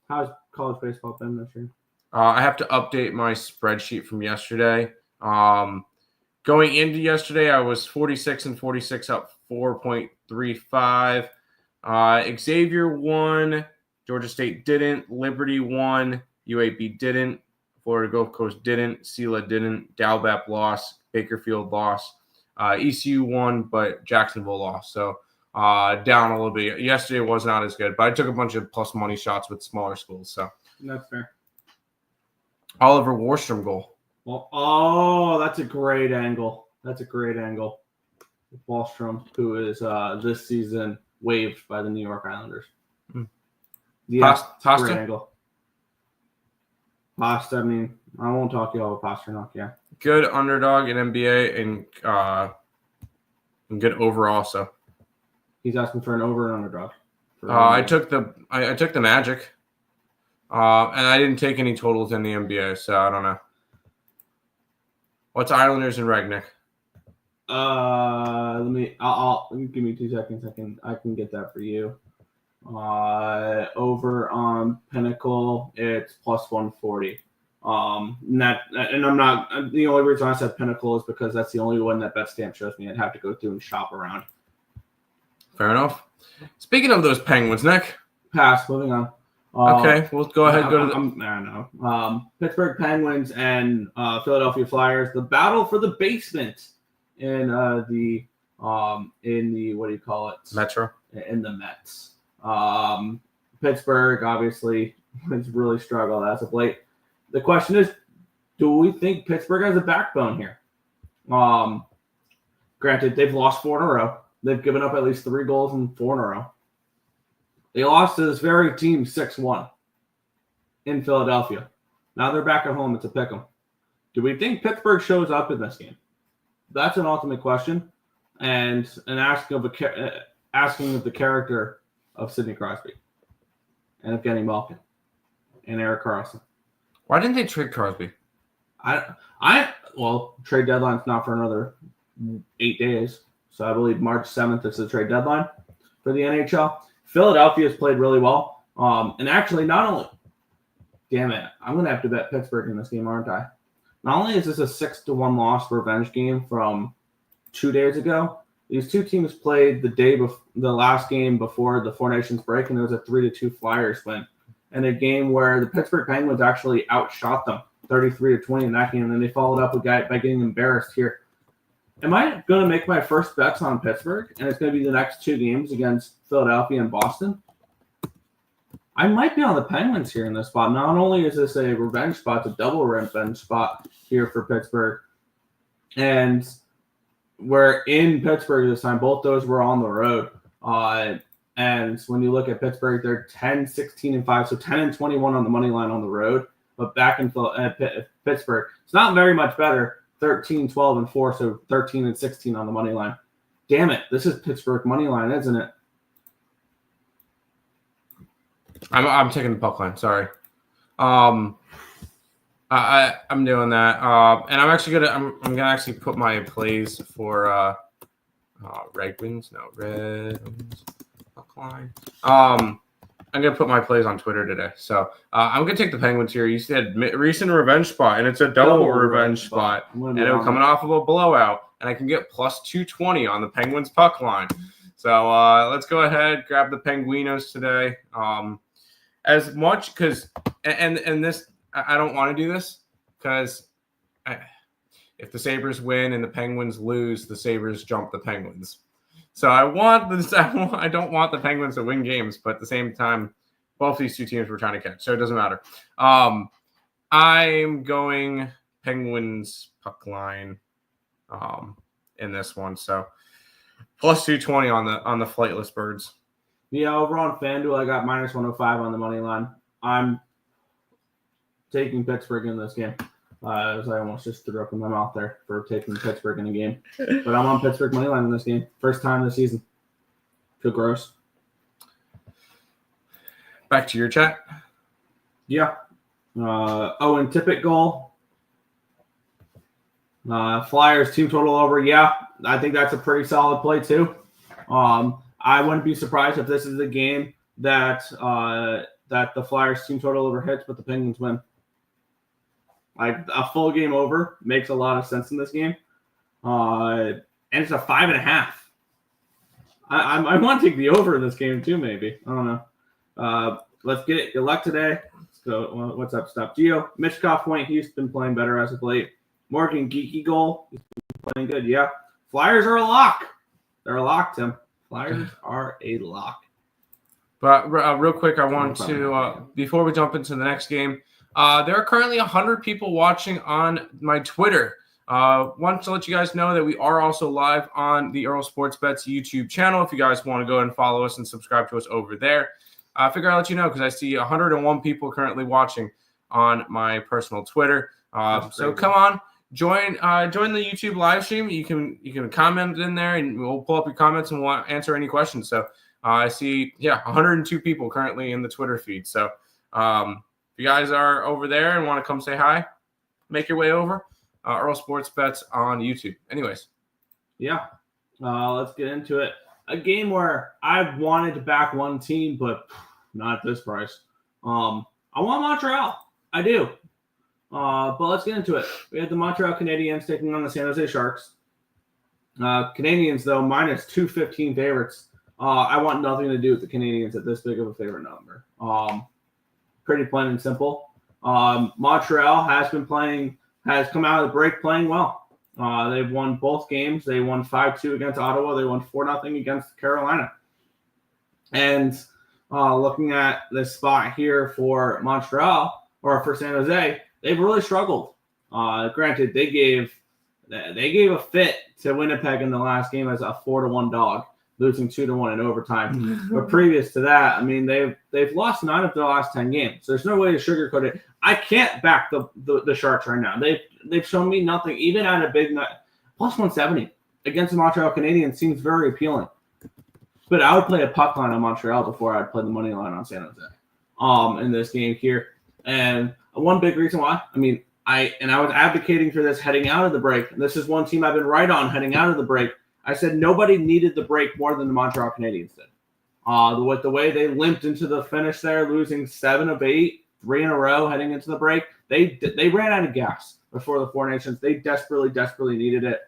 How's college baseball been this year? I have to update my spreadsheet from yesterday. Going into yesterday, I was 46-46, up 4.35. Xavier won. Georgia State didn't. Liberty won. UAB didn't. Florida Gulf Coast didn't. SELA didn't. Dalbap lost. Bakerfield lost. ECU won, but Jacksonville lost. So down a little bit. Yesterday was not as good, but I took a bunch of plus money shots with smaller schools. So that's fair. Oliver Warstrom goal. Well, that's a great angle. Wallstrom, who is this season waived by the New York Islanders. Yeah, Pasta? great angle. Pasta, I mean, I won't talk to you all about Pasternak, yeah. Good underdog in NBA and good over also. He's asking for an over and underdog. I took the Magic. And I didn't take any totals in the NBA, so I don't know. What's Islanders and Regnick? Give me 2 seconds. I can get that for you. Over on Pinnacle, it's plus 140. And I'm not. The only reason I said Pinnacle is because that's the only one that BetStamp shows me. I'd have to go through and shop around. Fair enough. Speaking of those Penguins, Nick. Pass. Moving on. Okay, we'll go ahead and go to I don't know. Pittsburgh Penguins and Philadelphia Flyers. The battle for the basement in the what do you call it? Metro. In the Mets. Pittsburgh obviously has really struggled as of late. The question is, do we think Pittsburgh has a backbone here? Granted, they've lost 4 in a row. They've given up at least 3 goals in 4 in a row. They lost to this very team 6-1 in Philadelphia. Now they're back at home. It's a pick'em. Do we think Pittsburgh shows up in this game? That's an ultimate question, and asking of the character of Sidney Crosby and of Evgeny Malkin and Erik Karlsson. Why didn't they trade Crosby? Trade deadline's not for another 8 days, so I believe March 7th is the trade deadline for the NHL. Philadelphia has played really well. And actually, not only, damn it, I'm going to have to bet Pittsburgh in this game, aren't I? Not only is this a 6-1 loss revenge game from 2 days ago, these two teams played the last game before the Four Nations break, and there was a 3-2 Flyers win. And a game where the Pittsburgh Penguins actually outshot them 33-20 in that game, and then they followed up by getting embarrassed here. Am I going to make my first bets on Pittsburgh, and it's going to be the next 2 games against Philadelphia and Boston? I might be on the Penguins here in this spot. Not only is this a revenge spot, it's a double revenge spot here for Pittsburgh. And we're in Pittsburgh this time. Both those were on the road. And when you look at Pittsburgh, they're 10-16-5, so 10-21 on the money line on the road. But back in Pittsburgh, it's not very much better. 13-12-4, so 13-16 on the money line. Damn it, this is Pittsburgh money line, isn't it? I'm taking the puck line. Sorry. I'm doing that, and I'm actually gonna actually put my plays for Red Wings puck line. I'm going to put my plays on Twitter today. So I'm going to take the Penguins here. You said recent revenge spot, and it's a double revenge spot. And it was coming off of a blowout. And I can get plus 220 on the Penguins puck line. So let's go ahead, grab the Penguinos today. As much because – and this – I don't want to do this because if the Sabres win and the Penguins lose, the Sabres jump the Penguins. So I don't want the Penguins to win games, but at the same time, both these two teams were trying to catch, so it doesn't matter. I'm going Penguins puck line in this one, so plus 220 on the flightless birds. Yeah, over on FanDuel, I got minus 105 on the money line. I'm taking Pittsburgh in this game. As I almost just threw up in my mouth there for taking Pittsburgh in a game. But I'm on Pittsburgh money line in this game. First time this season. Feel gross. Back to your chat. Yeah. Owen Tippett goal. Flyers team total over. Yeah, I think that's a pretty solid play too. I wouldn't be surprised if this is the game that the Flyers team total over hits, but the Penguins win. Like a full game over makes a lot of sense in this game. And it's a 5.5. I want to take the over in this game too, maybe. I don't know. Let's get it. Good luck today. Let's go. What's up, Stop Gio? Mishkov point. He's been playing better as of late. Morgan Geeky goal. He's been playing good. Yeah. Flyers are a lock. They're a lock, Tim. Flyers are a lock. But real quick, I want to, before we jump into the next game, there are currently 100 people watching on my Twitter. Want to let you guys know that we are also live on the Earle Sports Bets YouTube channel. If you guys want to go and follow us and subscribe to us over there, I figure I'll let you know because I see 101 people currently watching on my personal Twitter. So come on, join the YouTube live stream. You can comment in there, and we'll pull up your comments and we'll answer any questions. So I see 102 people currently in the Twitter feed. So if you guys are over there and want to come say hi, make your way over. Earle Sports Bets on YouTube. Anyways. Yeah. Let's get into it. A game where I wanted to back one team, but not at this price. I want Montreal. I do. But let's get into it. We had the Montreal Canadiens taking on the San Jose Sharks. Canadiens, though, minus 215 favorites. I want nothing to do with the Canadiens at this big of a favorite number. Pretty plain and simple. Montreal has come out of the break playing well. They've won both games. They won 5-2 against Ottawa. They won 4-0 against Carolina. And looking at this spot here for Montreal or for San Jose, they've really struggled. Granted, they gave a fit to Winnipeg in the last game as a 4-1 dog, losing 2-1 in overtime. But previous to that, I mean, they've lost 9 of their last 10 games. So there's no way to sugarcoat it. I can't back the Sharks right now. They've shown me nothing. Even at a big night, plus 170 against the Montreal Canadiens seems very appealing. But I would play a puck line on Montreal before I'd play the money line on San Jose in this game here. And one big reason why, I was advocating for this heading out of the break. This is one team I've been right on heading out of the break. I said nobody needed the break more than the Montreal Canadiens did. With the way they limped into the finish there, losing 7 of 8, 3 in a row heading into the break, they ran out of gas before the Four Nations. They desperately needed it.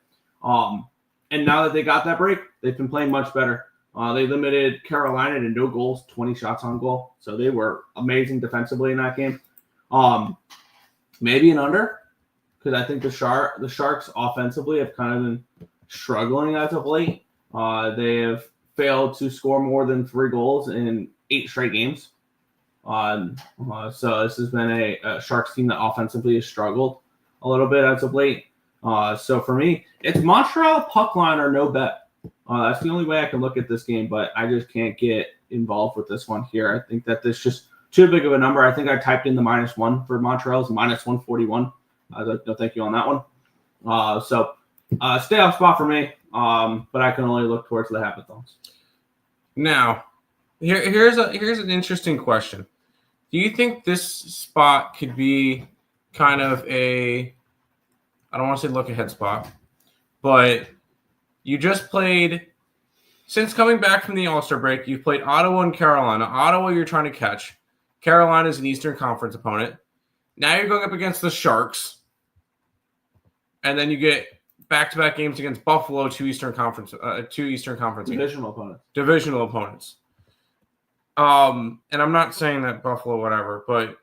And now that they got that break, they've been playing much better. They limited Carolina to no goals, 20 shots on goal. So they were amazing defensively in that game. Maybe an under, because I think the Sharks offensively have kind of been struggling as of late. They have failed to score more than 3 goals in 8 straight games. So this has been a Sharks team that offensively has struggled a little bit as of late. So for me, it's Montreal puck line or no bet. That's the only way I can look at this game, but I just can't get involved with this one here. I think that this is just too big of a number. I think I typed in the -1 for Montreal's minus 141. No thank you on that one. So stay off spot for me, but I can only look towards the Hapathons. Now, here's an interesting question. Do you think this spot could be kind of I don't want to say look ahead spot, but you just played, since coming back from the All-Star break, you've played Ottawa and Carolina. Ottawa you're trying to catch. Carolina is an Eastern Conference opponent. Now you're going up against the Sharks. And then you get back-to-back games against Buffalo, two Eastern Conference Divisional opponents. And I'm not saying that Buffalo, whatever, but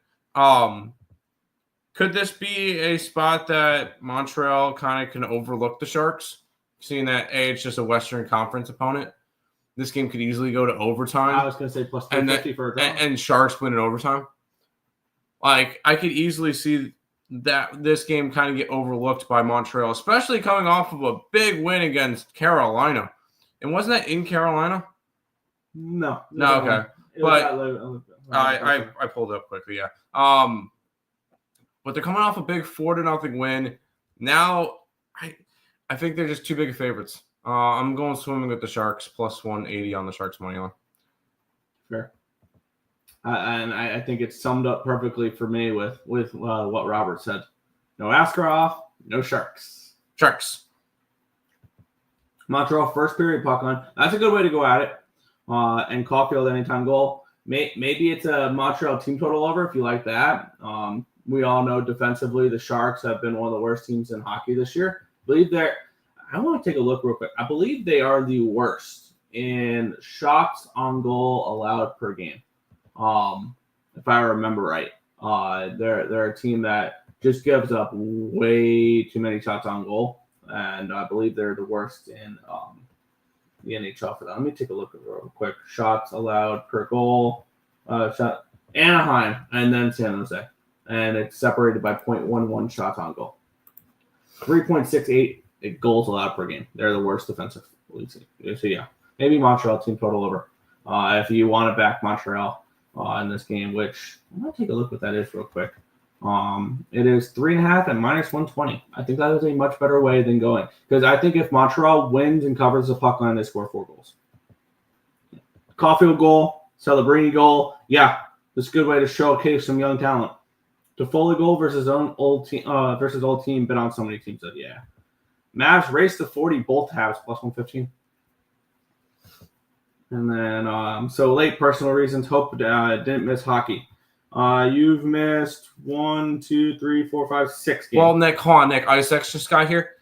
could this be a spot that Montreal kind of can overlook the Sharks? Seeing that, it's just a Western Conference opponent. This game could easily go to overtime. I was going to say plus 250 for a draw. And Sharks win in overtime. Like, I could easily see that this game kind of get overlooked by Montreal, especially coming off of a big win against Carolina. And wasn't that in Carolina? No. Okay. But I pulled it up quickly, yeah. But they're coming off a big 4-0 win. Now, I think they're just too big of favorites. I'm going swimming with the Sharks, plus 180 on the Sharks money line. Fair. And I think it's summed up perfectly for me with what Robert said. No Askarov, no Sharks. Sharks. Montreal first period puck on. That's a good way to go at it. And Caulfield anytime goal. Maybe it's a Montreal team total over if you like that. We all know defensively the Sharks have been one of the worst teams in hockey this year. I want to take a look real quick. I believe they are the worst in shots on goal allowed per game. If I remember right, they're a team that just gives up way too many shots on goal, and I believe they're the worst in the NHL for that. Let me take a look real quick. Shots allowed per goal. Anaheim and then San Jose, and it's separated by 0.11 shots on goal. 3.68 goals allowed per game. They're the worst defensive league team. So yeah, maybe Montreal team total over. If you want to back Montreal in this game, which I'm gonna take a look what that is real quick. It is 3.5 and minus 120. I think that is a much better way than going, because I think if Montreal wins and covers the puck line, they score 4 goals. Caulfield goal, Celebrini goal. Yeah, this is a good way to showcase some young talent. Toffoli goal versus old team. Been on so many teams that yeah. Mavs race to 40 both halves plus 115. And then so late personal reasons. Hope didn't miss hockey. You've missed 1, 2, 3, 4, 5, 6 games. Well, Nick, hold on, Nick. Ice Extra Sky here.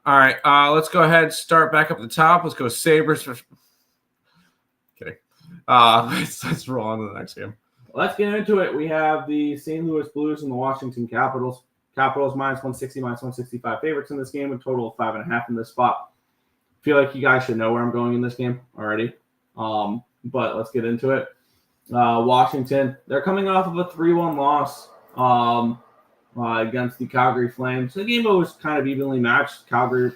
All right, let's go ahead and start back up at the top. Let's go Sabres. Kidding. Let's roll on to the next game. Let's get into it. We have the St. Louis Blues and the Washington Capitals. Capitals minus 160, minus 165 favorites in this game, a total of 5.5 in this spot. Feel like you guys should know where I'm going in this game already. But let's get into it. Washington, they're coming off of a 3-1 loss against the Calgary Flames. The game was kind of evenly matched. Calgary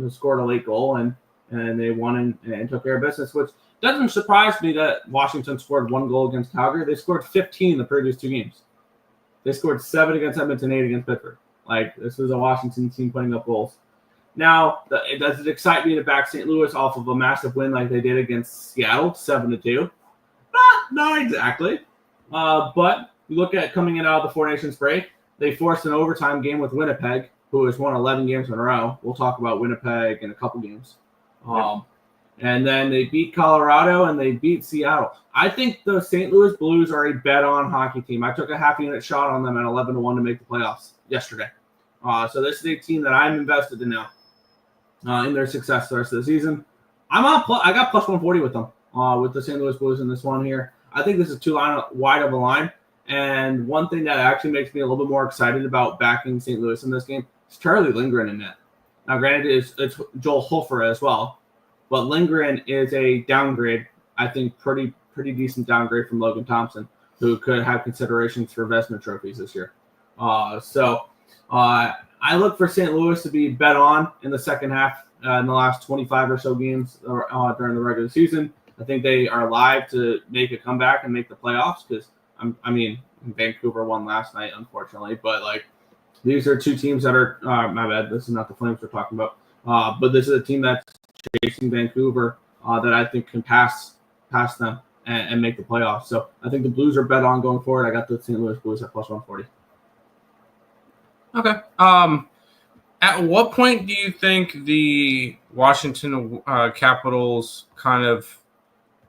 scored a late goal, and they won and took care of business, which doesn't surprise me that Washington scored 1 goal against Calgary. They scored 15 the previous 2 games. They scored 7 against Edmonton, 8 against Pittsburgh. This was a Washington team putting up goals. Now, does it excite me to back St. Louis off of a massive win like they did against Seattle, 7-2? Not exactly. But you look at coming in out of the Four Nations break, they forced an overtime game with Winnipeg, who has won 11 games in a row. We'll talk about Winnipeg in a couple games. And then they beat Colorado and they beat Seattle. I think the St. Louis Blues are a bet-on hockey team. I took a half-unit shot on them at 11-1 to make the playoffs yesterday. So this is a team that I'm invested in now in their success the rest of the season. I got plus 140 with them, with the St. Louis Blues in this one here. I think this is too wide of a line. And one thing that actually makes me a little bit more excited about backing St. Louis in this game is Charlie Lindgren in net. Now, granted, it's Joel Hofer as well. But Lindgren is a downgrade, I think pretty decent downgrade from Logan Thompson, who could have considerations for Vezina trophies this year. So I look for St. Louis to be bet on in the second half in the last 25 or so games during the regular season. I think they are live to make a comeback and make the playoffs because, Vancouver won last night, unfortunately. But, these are 2 teams that are my bad, this is not the Flames we're talking about. But this is a team that's chasing Vancouver that I think can pass them and make the playoffs. So I think the Blues are bet on going forward. I got the St. Louis Blues at plus 140. Okay. At what point do you think the Washington Capitals kind of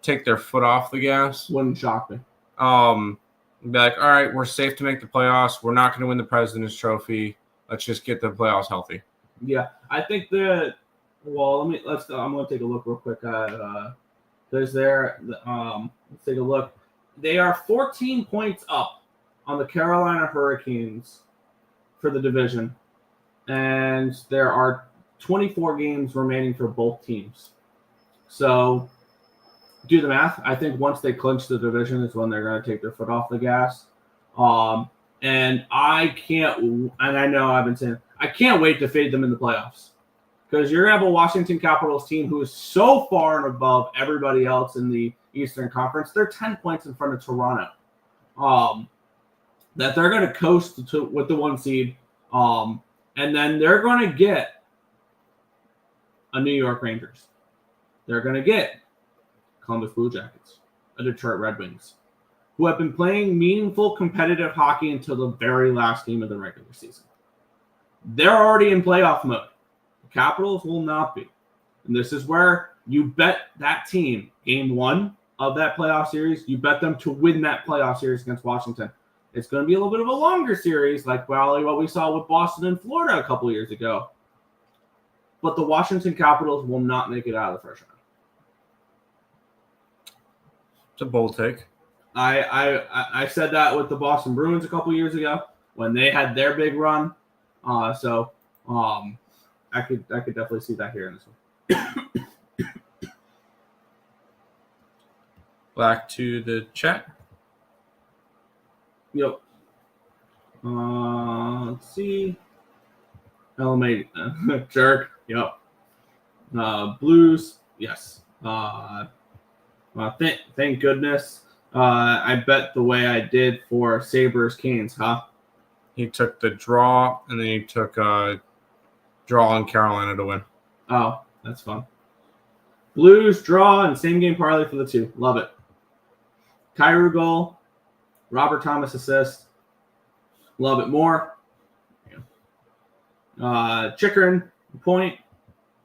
take their foot off the gas? Wouldn't shock me. Be like, all right, we're safe to make the playoffs. We're not going to win the President's Trophy. Let's just get the playoffs healthy. Yeah, I think that. Well, I'm going to take a look real quick. Let's take a look. They are 14 points up on the Carolina Hurricanes for the division, and there are 24 games remaining for both teams. So, do the math. I think once they clinch the division is when they're going to take their foot off the gas. And I know I've been saying, I can't wait to fade them in the playoffs. Because you're going to have a Washington Capitals team who is so far and above everybody else in the Eastern Conference. They're 10 points in front of Toronto. That they're going to coast with the 1 seed. And then they're going to get a New York Rangers. They're going to get Columbus Blue Jackets, a Detroit Red Wings, who have been playing meaningful competitive hockey until the very last game of the regular season. They're already in playoff mode. Capitals will not be. And this is where you bet that team, game 1 of that playoff series, you bet them to win that playoff series against Washington. It's going to be a little bit of a longer series, like probably what we saw with Boston and Florida a couple years ago. But the Washington Capitals will not make it out of the first round. It's a bold take. I said that with the Boston Bruins a couple years ago when they had their big run. I could definitely see that here in this one. Back to the chat. Yep. Let's see. LMA jerk. Yep. Blues. Yes. Thank goodness. I bet the way I did for Sabres Canes, huh? He took the draw, and then he took draw on Carolina to win. Oh, that's fun. Blues draw and same game parlay for the 2. Love it. Kyrou goal. Robert Thomas assist. Love it more. Yeah. Chikrin point.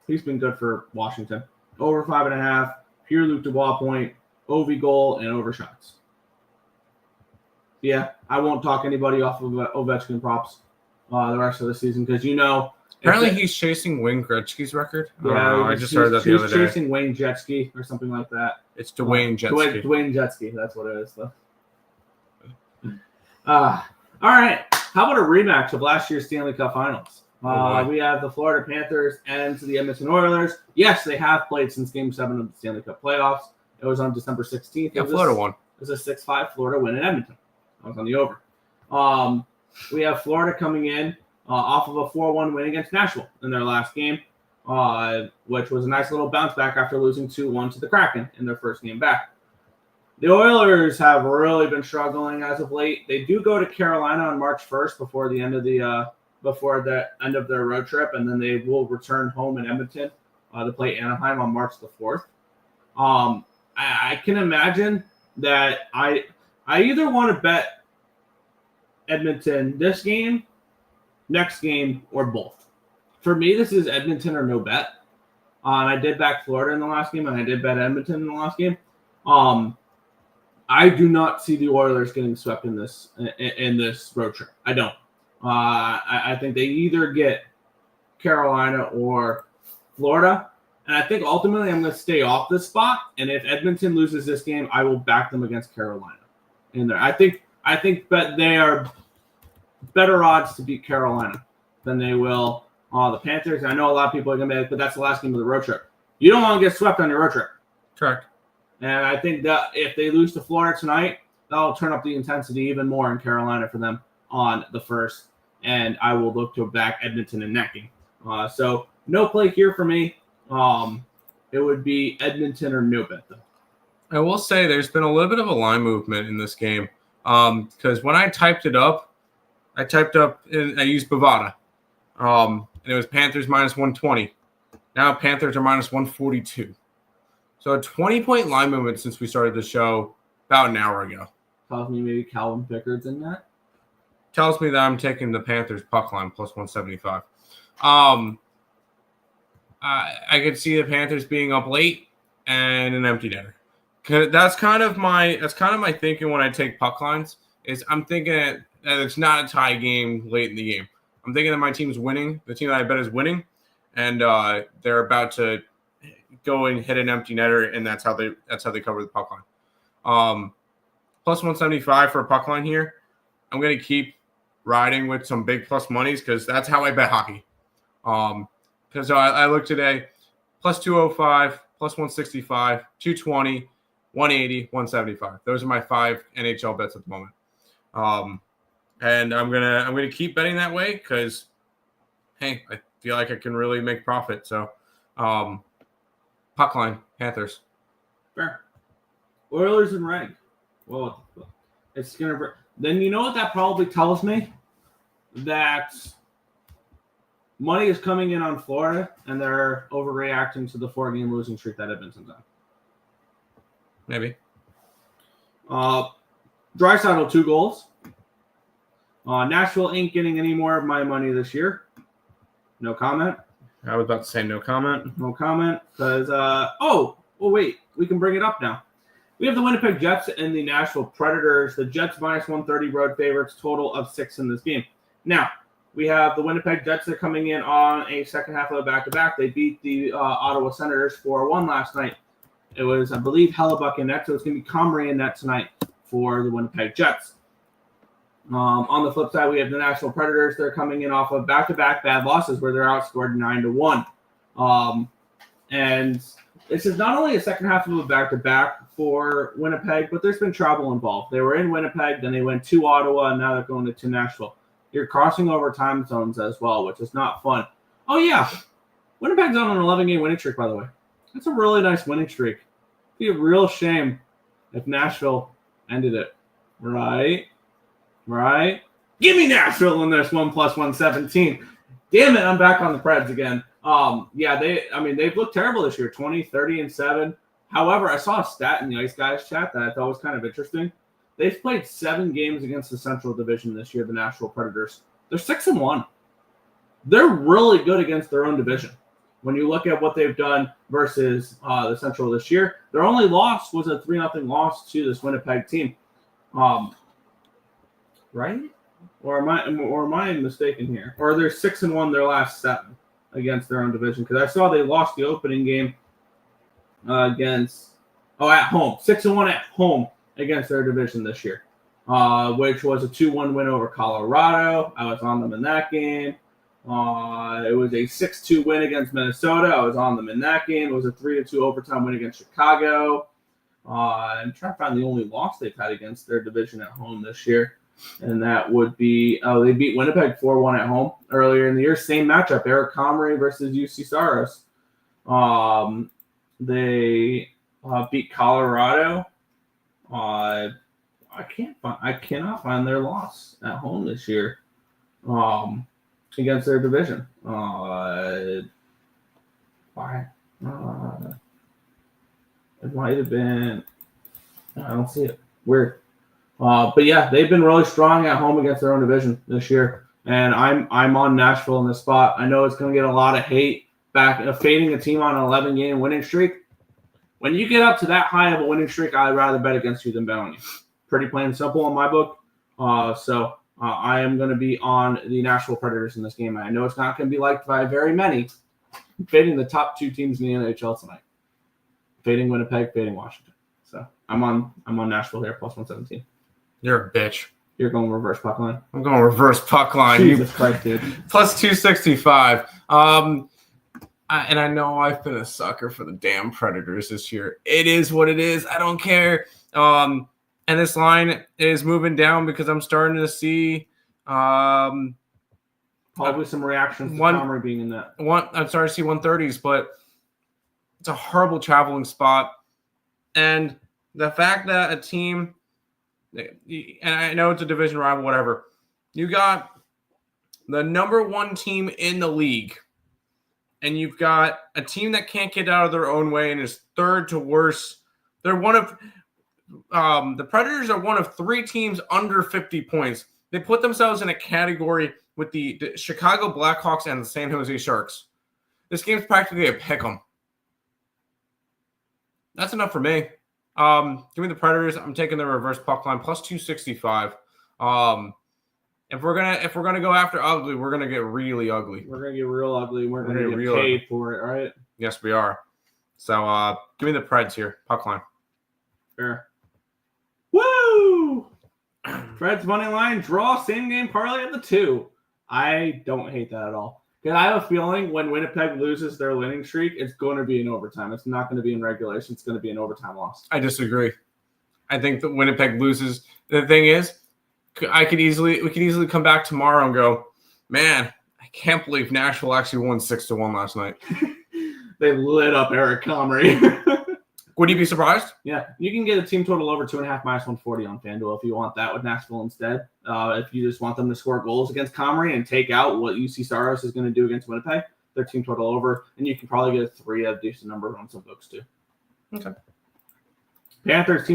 He's been good for Washington. Over 5.5. Pierre-Luc Dubois point. Ovi goal and over shots. Yeah, I won't talk anybody off of Ovechkin props the rest of the season because Apparently he's chasing Wayne Gretzky's record. Yeah, I just heard that the other day. He's chasing Wayne Gretzky or something like that. It's Dwayne Gretzky. Dwayne Gretzky, that's what it is. Though. All right. How about a rematch of last year's Stanley Cup Finals? We have the Florida Panthers and the Edmonton Oilers. Yes, they have played since Game 7 of the Stanley Cup playoffs. It was on December 16th. Yeah, Florida won. It was a 6-5 Florida win in Edmonton. I was on the over. We have Florida coming in off of a 4-1 win against Nashville in their last game, which was a nice little bounce back after losing 2-1 to the Kraken in their first game back. The Oilers have really been struggling as of late. They do go to Carolina on March 1st before the end of their road trip, and then they will return home in Edmonton to play Anaheim on March the 4th. I can imagine that I either want to bet Edmonton this game, next game, or both. For me, this is Edmonton or no bet. And I did back Florida in the last game, and I did bet Edmonton in the last game. I do not see the Oilers getting swept in this road trip. I don't. I think they either get Carolina or Florida. And I think ultimately I'm going to stay off this spot. And if Edmonton loses this game, I will back them against Carolina in there. I think that they are better odds to beat Carolina than they will the Panthers. I know a lot of people are going to be like, but that's the last game of the road trip. You don't want to get swept on your road trip. Correct. And I think that if they lose to Florida tonight, that'll turn up the intensity even more in Carolina for them on the 1st. And I will look to back Edmonton in that game. So no play here for me. It would be Edmonton or no bet, though. I will say there's been a little bit of a line movement in this game. Because when I typed up I used Bovada. And it was Panthers minus 120. Now Panthers are minus 142. So a 20-point line movement since we started the show about an hour ago. Tells me maybe Calvin Pickard's in that. Tells me that I'm taking the Panthers puck line plus 175. I could see the Panthers being up late and an empty netter. That's kind of my thinking when I take puck lines. Is I'm thinking that it's not a tie game late in the game. I'm thinking that my team's winning. The team that I bet is winning, and they're about to go and hit an empty netter, and that's how they cover the puck line. Plus 175 for a puck line here. I'm going to keep riding with some big plus monies because that's how I bet hockey. Because I look today, plus 205, plus 165, 220, 180, 175. Those are my 5 NHL bets at the moment. And I'm gonna keep betting that way because, hey, I feel like I can really make profit. So, puck line, Panthers. Fair. Oilers and Reg. Well, it's gonna. Then you know what that probably tells me? That money is coming in on Florida, and they're overreacting to the 4-game losing streak that Edmonton's on. Maybe. Draisaitl 2 goals. Nashville ain't getting any more of my money this year. No comment. I was about to say no comment. No comment. Because, wait. We can bring it up now. We have the Winnipeg Jets and the Nashville Predators. The Jets minus 130 road favorites, total of 6 in this game. Now, we have the Winnipeg Jets that are coming in on a second half of the back-to-back. They beat the Ottawa Senators 4-1 last night. It was, I believe, Hellebuck in net, so it's going to be Comrie in net tonight for the Winnipeg Jets. On the flip side, we have the Nashville Predators. They're coming in off of back-to-back bad losses where they're outscored 9-1. And this is not only a second half of a back-to-back for Winnipeg, but there's been travel involved. They were in Winnipeg, then they went to Ottawa, and now they're going to Nashville. You're crossing over time zones as well, which is not fun. Oh, yeah. Winnipeg's on an 11-game winning streak, by the way. That's a really nice winning streak. It'd be a real shame if Nashville ended it. Right? Give me Nashville in this 1 plus 117. Damn it, I'm back on the Preds again. They've looked terrible this year, 20, 30, and 7. However, I saw a stat in the Ice Guys chat that I thought was kind of interesting. They've played 7 games against the Central Division this year, the Nashville Predators. They're 6-1. They're really good against their own division. When you look at what they've done versus the Central this year, their only loss was a 3-0 loss to this Winnipeg team. right? Or am I mistaken here? Or they're 6-1 their last 7 against their own division? Because I saw they lost the opening game at home, 6-1 at home against their division this year, which was a 2-1 win over Colorado. I was on them in that game. It was a 6-2 win against Minnesota. I was on them in that game. It was a 3-2 overtime win against Chicago. I'm trying to find the only loss they've had against their division at home this year. And that would be, they beat Winnipeg 4-1 at home earlier in the year. Same matchup, Eric Comrie versus UC Saros. They beat Colorado. I cannot find their loss at home this year against their division. Why? It might have been. I don't see it. Weird. But yeah, they've been really strong at home against their own division this year, and I'm on Nashville in this spot. I know it's going to get a lot of hate back fading a team on an 11-game winning streak. When you get up to that high of a winning streak, I'd rather bet against you than bet on you. Pretty plain and simple in my book. So I am going to be on the Nashville Predators in this game. I know it's not going to be liked by very many. I'm fading the top 2 teams in the NHL tonight. Fading Winnipeg, fading Washington. So I'm on Nashville here, plus 117. You're a bitch. You're going reverse puck line. I'm going reverse puck line. Jesus Christ, dude. Plus 265. And I know I've been a sucker for the damn Predators this year. It is what it is. I don't care. And this line is moving down because I'm starting to see probably some reactions to Comrie being in that. I'm starting to see 130s, but it's a horrible traveling spot. And the fact that a team, and I know it's a division rival, whatever, you got the number 1 team in the league, and you've got a team that can't get out of their own way and is third to worst. They're one of the Predators are one of 3 teams under 50 points. They put themselves in a category with the Chicago Blackhawks and the San Jose Sharks. This game's practically a pick'em. That's enough for me. Give me the Predators. I'm taking the reverse puck line plus 265. If we're gonna go after ugly, we're gonna get really ugly. We're gonna get real ugly. We're gonna get paid for it, right? Yes, we are. So give me the Preds here. Puck line. Fair. Woo! Preds money line draw, same game parlay at the 2. I don't hate that at all. Because I have a feeling when Winnipeg loses their winning streak, it's going to be in overtime. It's not going to be in regulation. It's going to be an overtime loss. I disagree. I think that Winnipeg loses. The thing is, we could easily come back tomorrow and go, man, I can't believe Nashville actually won 6-1 last night. They lit up Eric Comrie. Would you be surprised? Yeah, you can get a team total over 2.5 minus 140 on FanDuel if you want that with Nashville instead. If you just want them to score goals against Comrie and take out what UC Saros is going to do against Winnipeg, their team total over, and you can probably get a 3 at a decent number on some books too. Okay. Panthers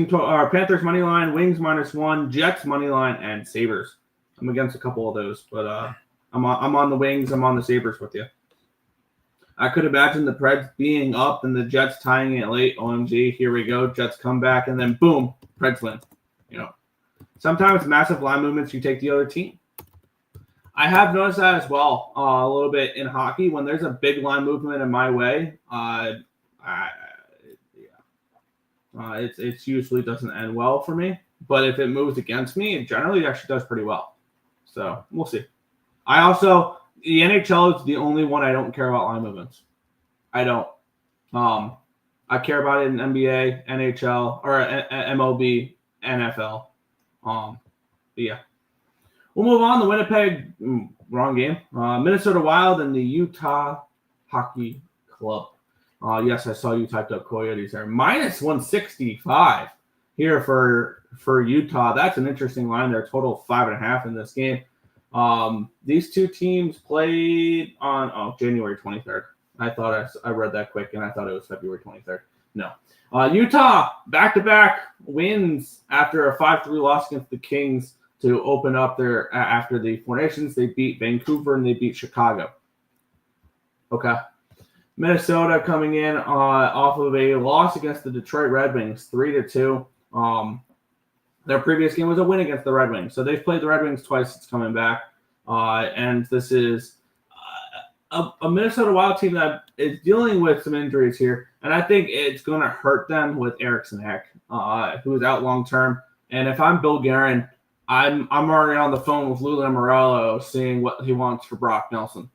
money line, Wings -1, Jets money line, and Sabres. I'm against a couple of those, but I'm on the Wings. I'm on the Sabres with you. I could imagine the Preds being up and the Jets tying it late. OMG, here we go. Jets come back, and then boom, Preds win. Sometimes massive line movements, you take the other team. I have noticed that as well a little bit in hockey. When there's a big line movement in my way, it usually doesn't end well for me. But if it moves against me, it generally actually does pretty well. So we'll see. The NHL is the only one I don't care about line movements. I don't. I care about it in NBA, NHL, or MLB, NFL. But yeah. We'll move on. The Winnipeg, wrong game. Minnesota Wild and the Utah Hockey Club. Yes, I saw you typed up Coyotes there. -165 here for Utah. That's an interesting line there. Total 5.5 in this game. These two teams played on January 23rd. I thought I read that quick, and I thought it was February 23rd. No. Utah, back-to-back wins after a 5-3 loss against the Kings to open up their after the Four Nations. They beat Vancouver, and they beat Chicago. Okay. Minnesota coming in off of a loss against the Detroit Red Wings, 3-2. Their previous game was a win against the Red Wings. So they've played the Red Wings twice since coming back. And this is a Minnesota Wild team that is dealing with some injuries here. And I think it's going to hurt them with Eriksson Ek, who is out long-term. And if I'm Bill Guerin, I'm already on the phone with Lou Lamoriello seeing what he wants for Brock Nelson,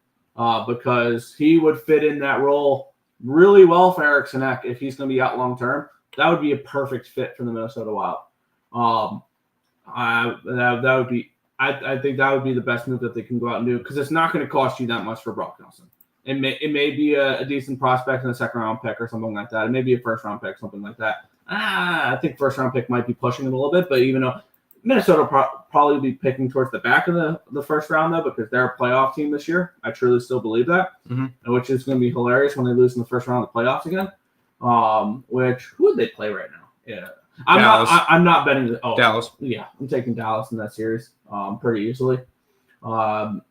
because he would fit in that role really well for Eriksson Ek if he's going to be out long-term. That would be a perfect fit for the Minnesota Wild. I think that would be the best move that they can go out and do, because it's not going to cost you that much for Brock Nelson. It may be a decent prospect in a second-round pick or something like that. It may be a first-round pick, something like that. I think first-round pick might be pushing it a little bit, but even though Minnesota probably be picking towards the back of the first round, though, because they're a playoff team this year. I truly still believe that, which is going to be hilarious when they lose in the first round of the playoffs again. Who would they play right now? Yeah, I'm not betting. Dallas. Yeah, I'm taking Dallas in that series pretty easily. But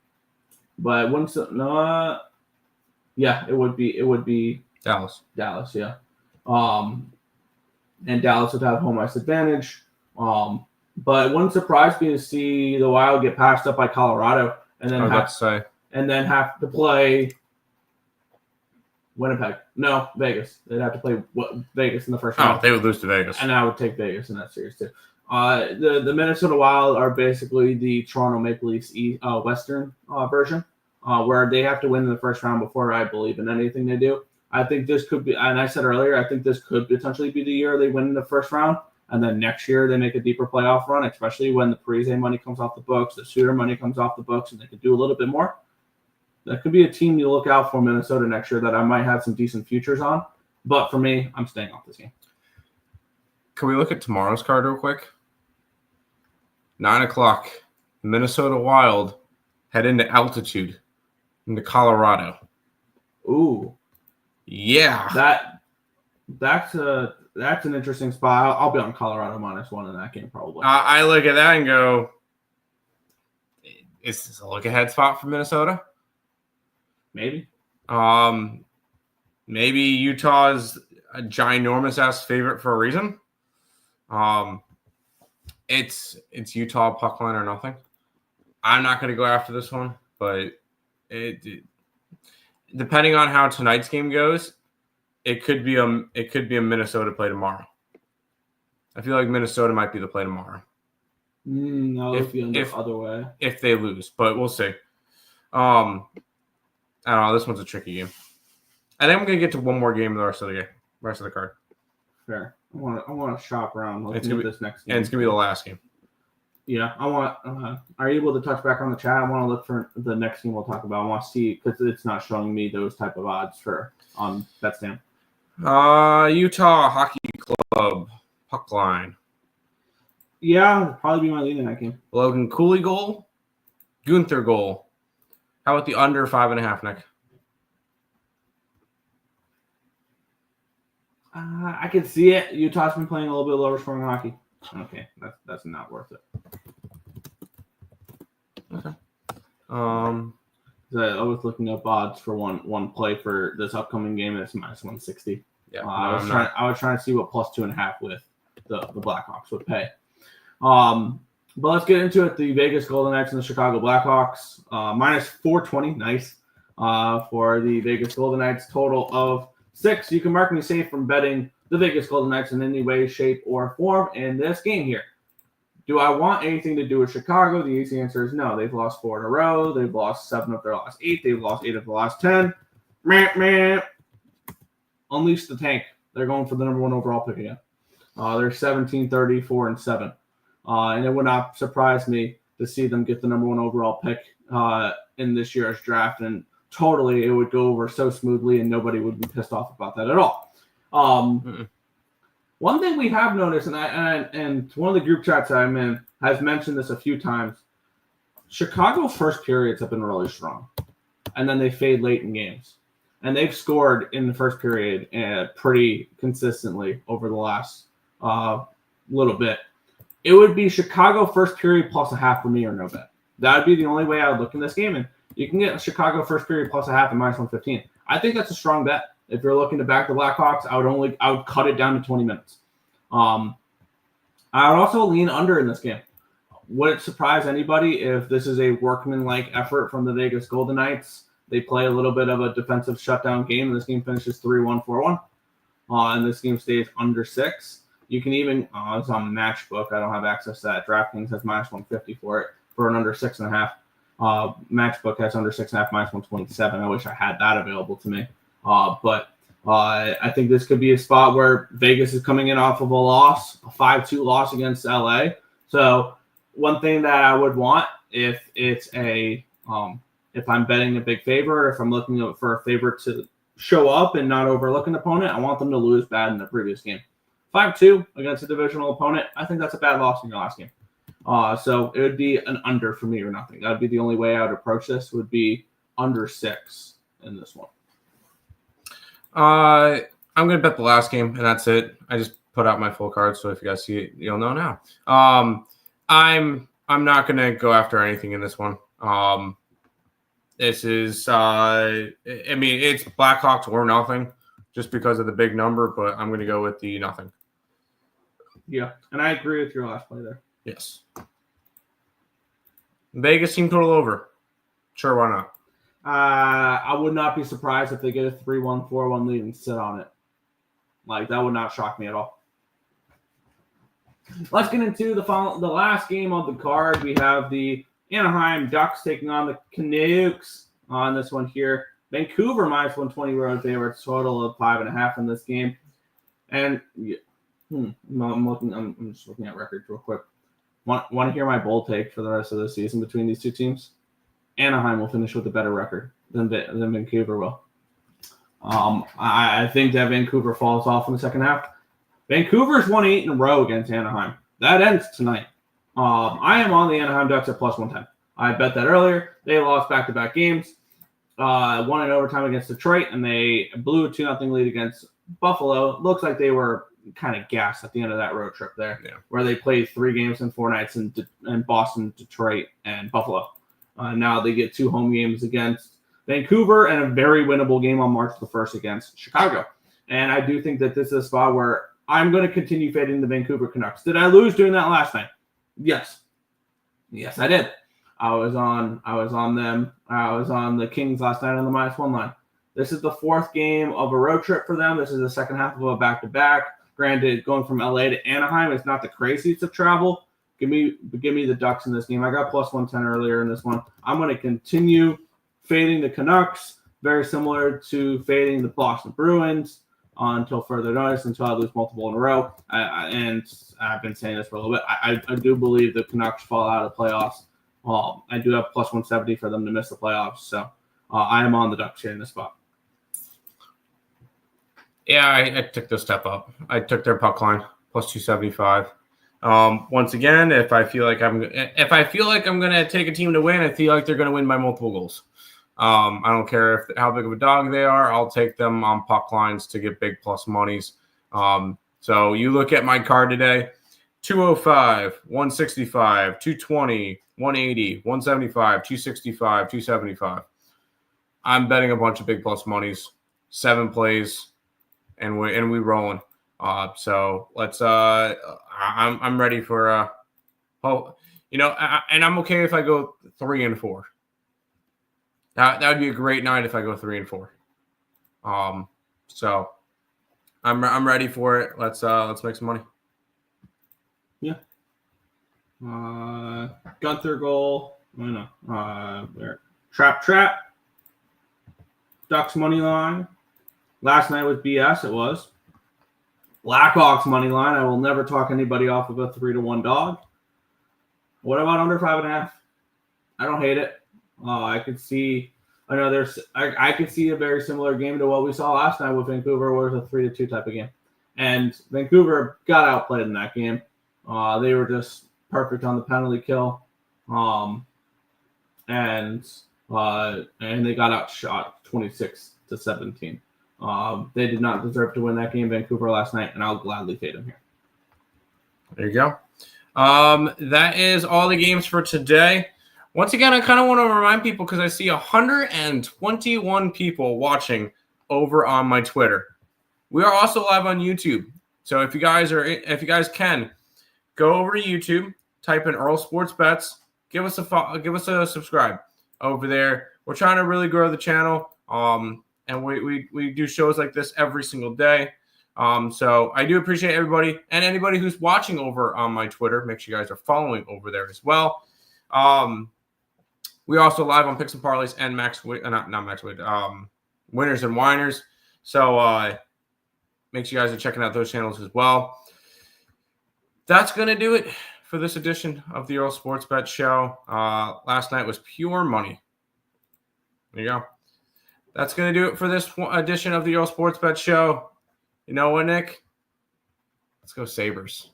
once it would be Dallas. Dallas, yeah. And Dallas would have home ice advantage. But it wouldn't surprise me to see the Wild get passed up by Colorado and then have to play Winnipeg. No, Vegas. They'd have to play Vegas in the first round. Oh, they would lose to Vegas. And I would take Vegas in that series too. The Minnesota Wild are basically the Toronto Maple Leafs Western version, where they have to win in the first round before I believe in anything they do. I think this could be, and I said earlier, I think this could potentially be the year they win in the first round. And then next year they make a deeper playoff run, especially when the Parise money comes off the books, the Suter money comes off the books, and they could do a little bit more. That could be a team you look out for, Minnesota, next year, that I might have some decent futures on. But for me, I'm staying off this game. Can we look at tomorrow's card real quick? 9 o'clock, Minnesota Wild head into altitude into Colorado. Ooh. Yeah. That's an interesting spot. I'll be on Colorado -1 in that game probably. I look at that and go, is this a look-ahead spot for Minnesota? Maybe. Maybe Utah's a ginormous-ass favorite for a reason. It's Utah puck line or nothing. I'm not going to go after this one, but depending on how tonight's game goes, it could be a Minnesota play tomorrow. I feel like Minnesota might be the play tomorrow. No, if other way. If they lose, but we'll see. I don't know. This one's a tricky game. I think I'm gonna get to one more game the rest of the card. Fair. I want to shop around. It's gonna be this next game. And it's gonna be the last game. Yeah, I want. Are you able to touch back on the chat? I want to look for the next game we'll talk about. I want to see, because it's not showing me those type of odds on Betstamp. Utah Hockey Club puck line. Yeah, probably be my lead in that game. Logan Cooley goal, Gunther goal. How about the under 5.5, Nick? I can see it. Utah's been playing a little bit lower scoring hockey. Okay, that's not worth it. Okay. I was looking up odds for one play for this upcoming game, and it's -160. Yeah, I was trying to see what +2.5 with the Blackhawks would pay. But let's get into it. The Vegas Golden Knights and the Chicago Blackhawks, -420. Nice for the Vegas Golden Knights. Total of 6. You can mark me safe from betting the Vegas Golden Knights in any way, shape, or form in this game here. Do I want anything to do with Chicago? The easy answer is no. They've lost 4 in a row. They've lost 7 of their last 8. They've lost 8 of the last 10. Unleash the tank. They're going for the number 1 overall pick again. They're 17-34-7. And it would not surprise me to see them get the number 1 overall pick in this year's draft. And totally, it would go over so smoothly, and nobody would be pissed off about that at all. One thing we have noticed, and one of the group chats I'm in has mentioned this a few times, Chicago first periods have been really strong, and then they fade late in games. And they've scored in the first period pretty consistently over the last little bit. It would be Chicago first period +0.5 for me, or no bet. That would be the only way I would look in this game. And you can get Chicago first period +0.5 at -115. I think that's a strong bet. If you're looking to back the Blackhawks, I would cut it down to 20 minutes. I would also lean under in this game. Would it surprise anybody if this is a workman-like effort from the Vegas Golden Knights? They play a little bit of a defensive shutdown game, and this game finishes 3-1, 4-1. And this game stays under 6. You can even, it's on Matchbook. I don't have access to that. DraftKings has -150 for it for an under 6.5. Matchbook has under 6.5, -127. I wish I had that available to me. But I think this could be a spot where Vegas is coming in off of a loss, a 5-2 loss against LA. So one thing that I would want if it's if I'm betting a big favorite, if I'm looking for a favorite to show up and not overlook an opponent, I want them to lose bad in the previous game. 5-2 against a divisional opponent, I think that's a bad loss in your last game. So it would be an under for me or nothing. That would be the only way I would approach this, would be under 6 in this one. I'm going to bet the last game, and that's it. I just put out my full card, so if you guys see it, you'll know now. I'm not going to go after anything in this one. This is, it's Blackhawks or nothing just because of the big number, but I'm going to go with the nothing. Yeah, and I agree with your last play there. Yes. Vegas team total over. Sure, why not? I would not be surprised if they get a 3-1, 4-1 lead and sit on it. Like, that would not shock me at all. Let's get into the last game of the card. We have the Anaheim Ducks taking on the Canucks on this one here. Vancouver -120 road favorites, total of 5.5 in this game. And I'm just looking at records real quick. Want to hear my bold take for the rest of the season between these two teams? Anaheim will finish with a better record than Vancouver will. I think that Vancouver falls off in the second half. Vancouver's won 8 in a row against Anaheim. That ends tonight. I am on the Anaheim Ducks at +110. I bet that earlier. They lost back-to-back games. Won in overtime against Detroit, and they blew a 2-0 lead against Buffalo. It looks like they were kind of gassed at the end of that road trip there, where they played 3 games in 4 nights in Boston, Detroit, and Buffalo. Now they get 2 home games against Vancouver and a very winnable game on March the 1st against Chicago. And I do think that this is a spot where I'm going to continue fading the Vancouver Canucks. Did I lose doing that last night? Yes. Yes, I did. I was on them. I was on the Kings last night on the -1 line. This is the 4th game of a road trip for them. This is the second half of a back-to-back. Granted, going from LA to Anaheim is not the craziest of travel. Give me the Ducks in this game. I got +110 earlier in this one. I'm going to continue fading the Canucks, very similar to fading the Boston Bruins until further notice, until I lose multiple in a row. And I've been saying this for a little bit. I do believe the Canucks fall out of the playoffs. I do have +170 for them to miss the playoffs. So I am on the Ducks here in this spot. Yeah, I took the step up. I took their puck line +275. Once again, if I feel like I'm going to take a team to win, I feel like they're going to win by multiple goals. I don't care how big of a dog they are. I'll take them on puck lines to get big plus monies. So you look at my card today: 205, 165, 220, 180, 175, 265, 275. I'm betting a bunch of big plus monies, 7 plays, and we rolling. So let's. I'm ready for. And I'm okay if I go 3 and 4. That would be a great night if I go 3 and 4. So I'm ready for it. Let's make some money. Yeah. Gunther goal. Trap. Ducks money line. Last night was BS. It was. Blackhawks money line. I will never talk anybody off of a 3-1 dog. What about under 5.5? I don't hate it. I could see I could see a very similar game to what we saw last night with Vancouver, where it was a 3-2 type of game. And Vancouver got outplayed in that game. They were just perfect on the penalty kill. And they got outshot 26-17. They did not deserve to win that game, Vancouver, last night, and I'll gladly fade them here. There you go. That is all the games for today. Once again, I kind of want to remind people, because I see 121 people watching over on my Twitter. We are also live on YouTube. So if you guys can, go over to YouTube, type in Earle Sports Bets, give us a subscribe over there. We're trying to really grow the channel, and we do shows like this every single day. So I do appreciate everybody, and anybody who's watching over on my Twitter. Make sure you guys are following over there as well. We also live on Picks and Parleys and Winners and Whiners. So make sure you guys are checking out those channels as well. That's going to do it for this edition of the Earle Sports Bet Show. Last night was pure money. There you go. That's going to do it for this edition of the Earle Sports Bet Show. You know what, Nick? Let's go Sabres.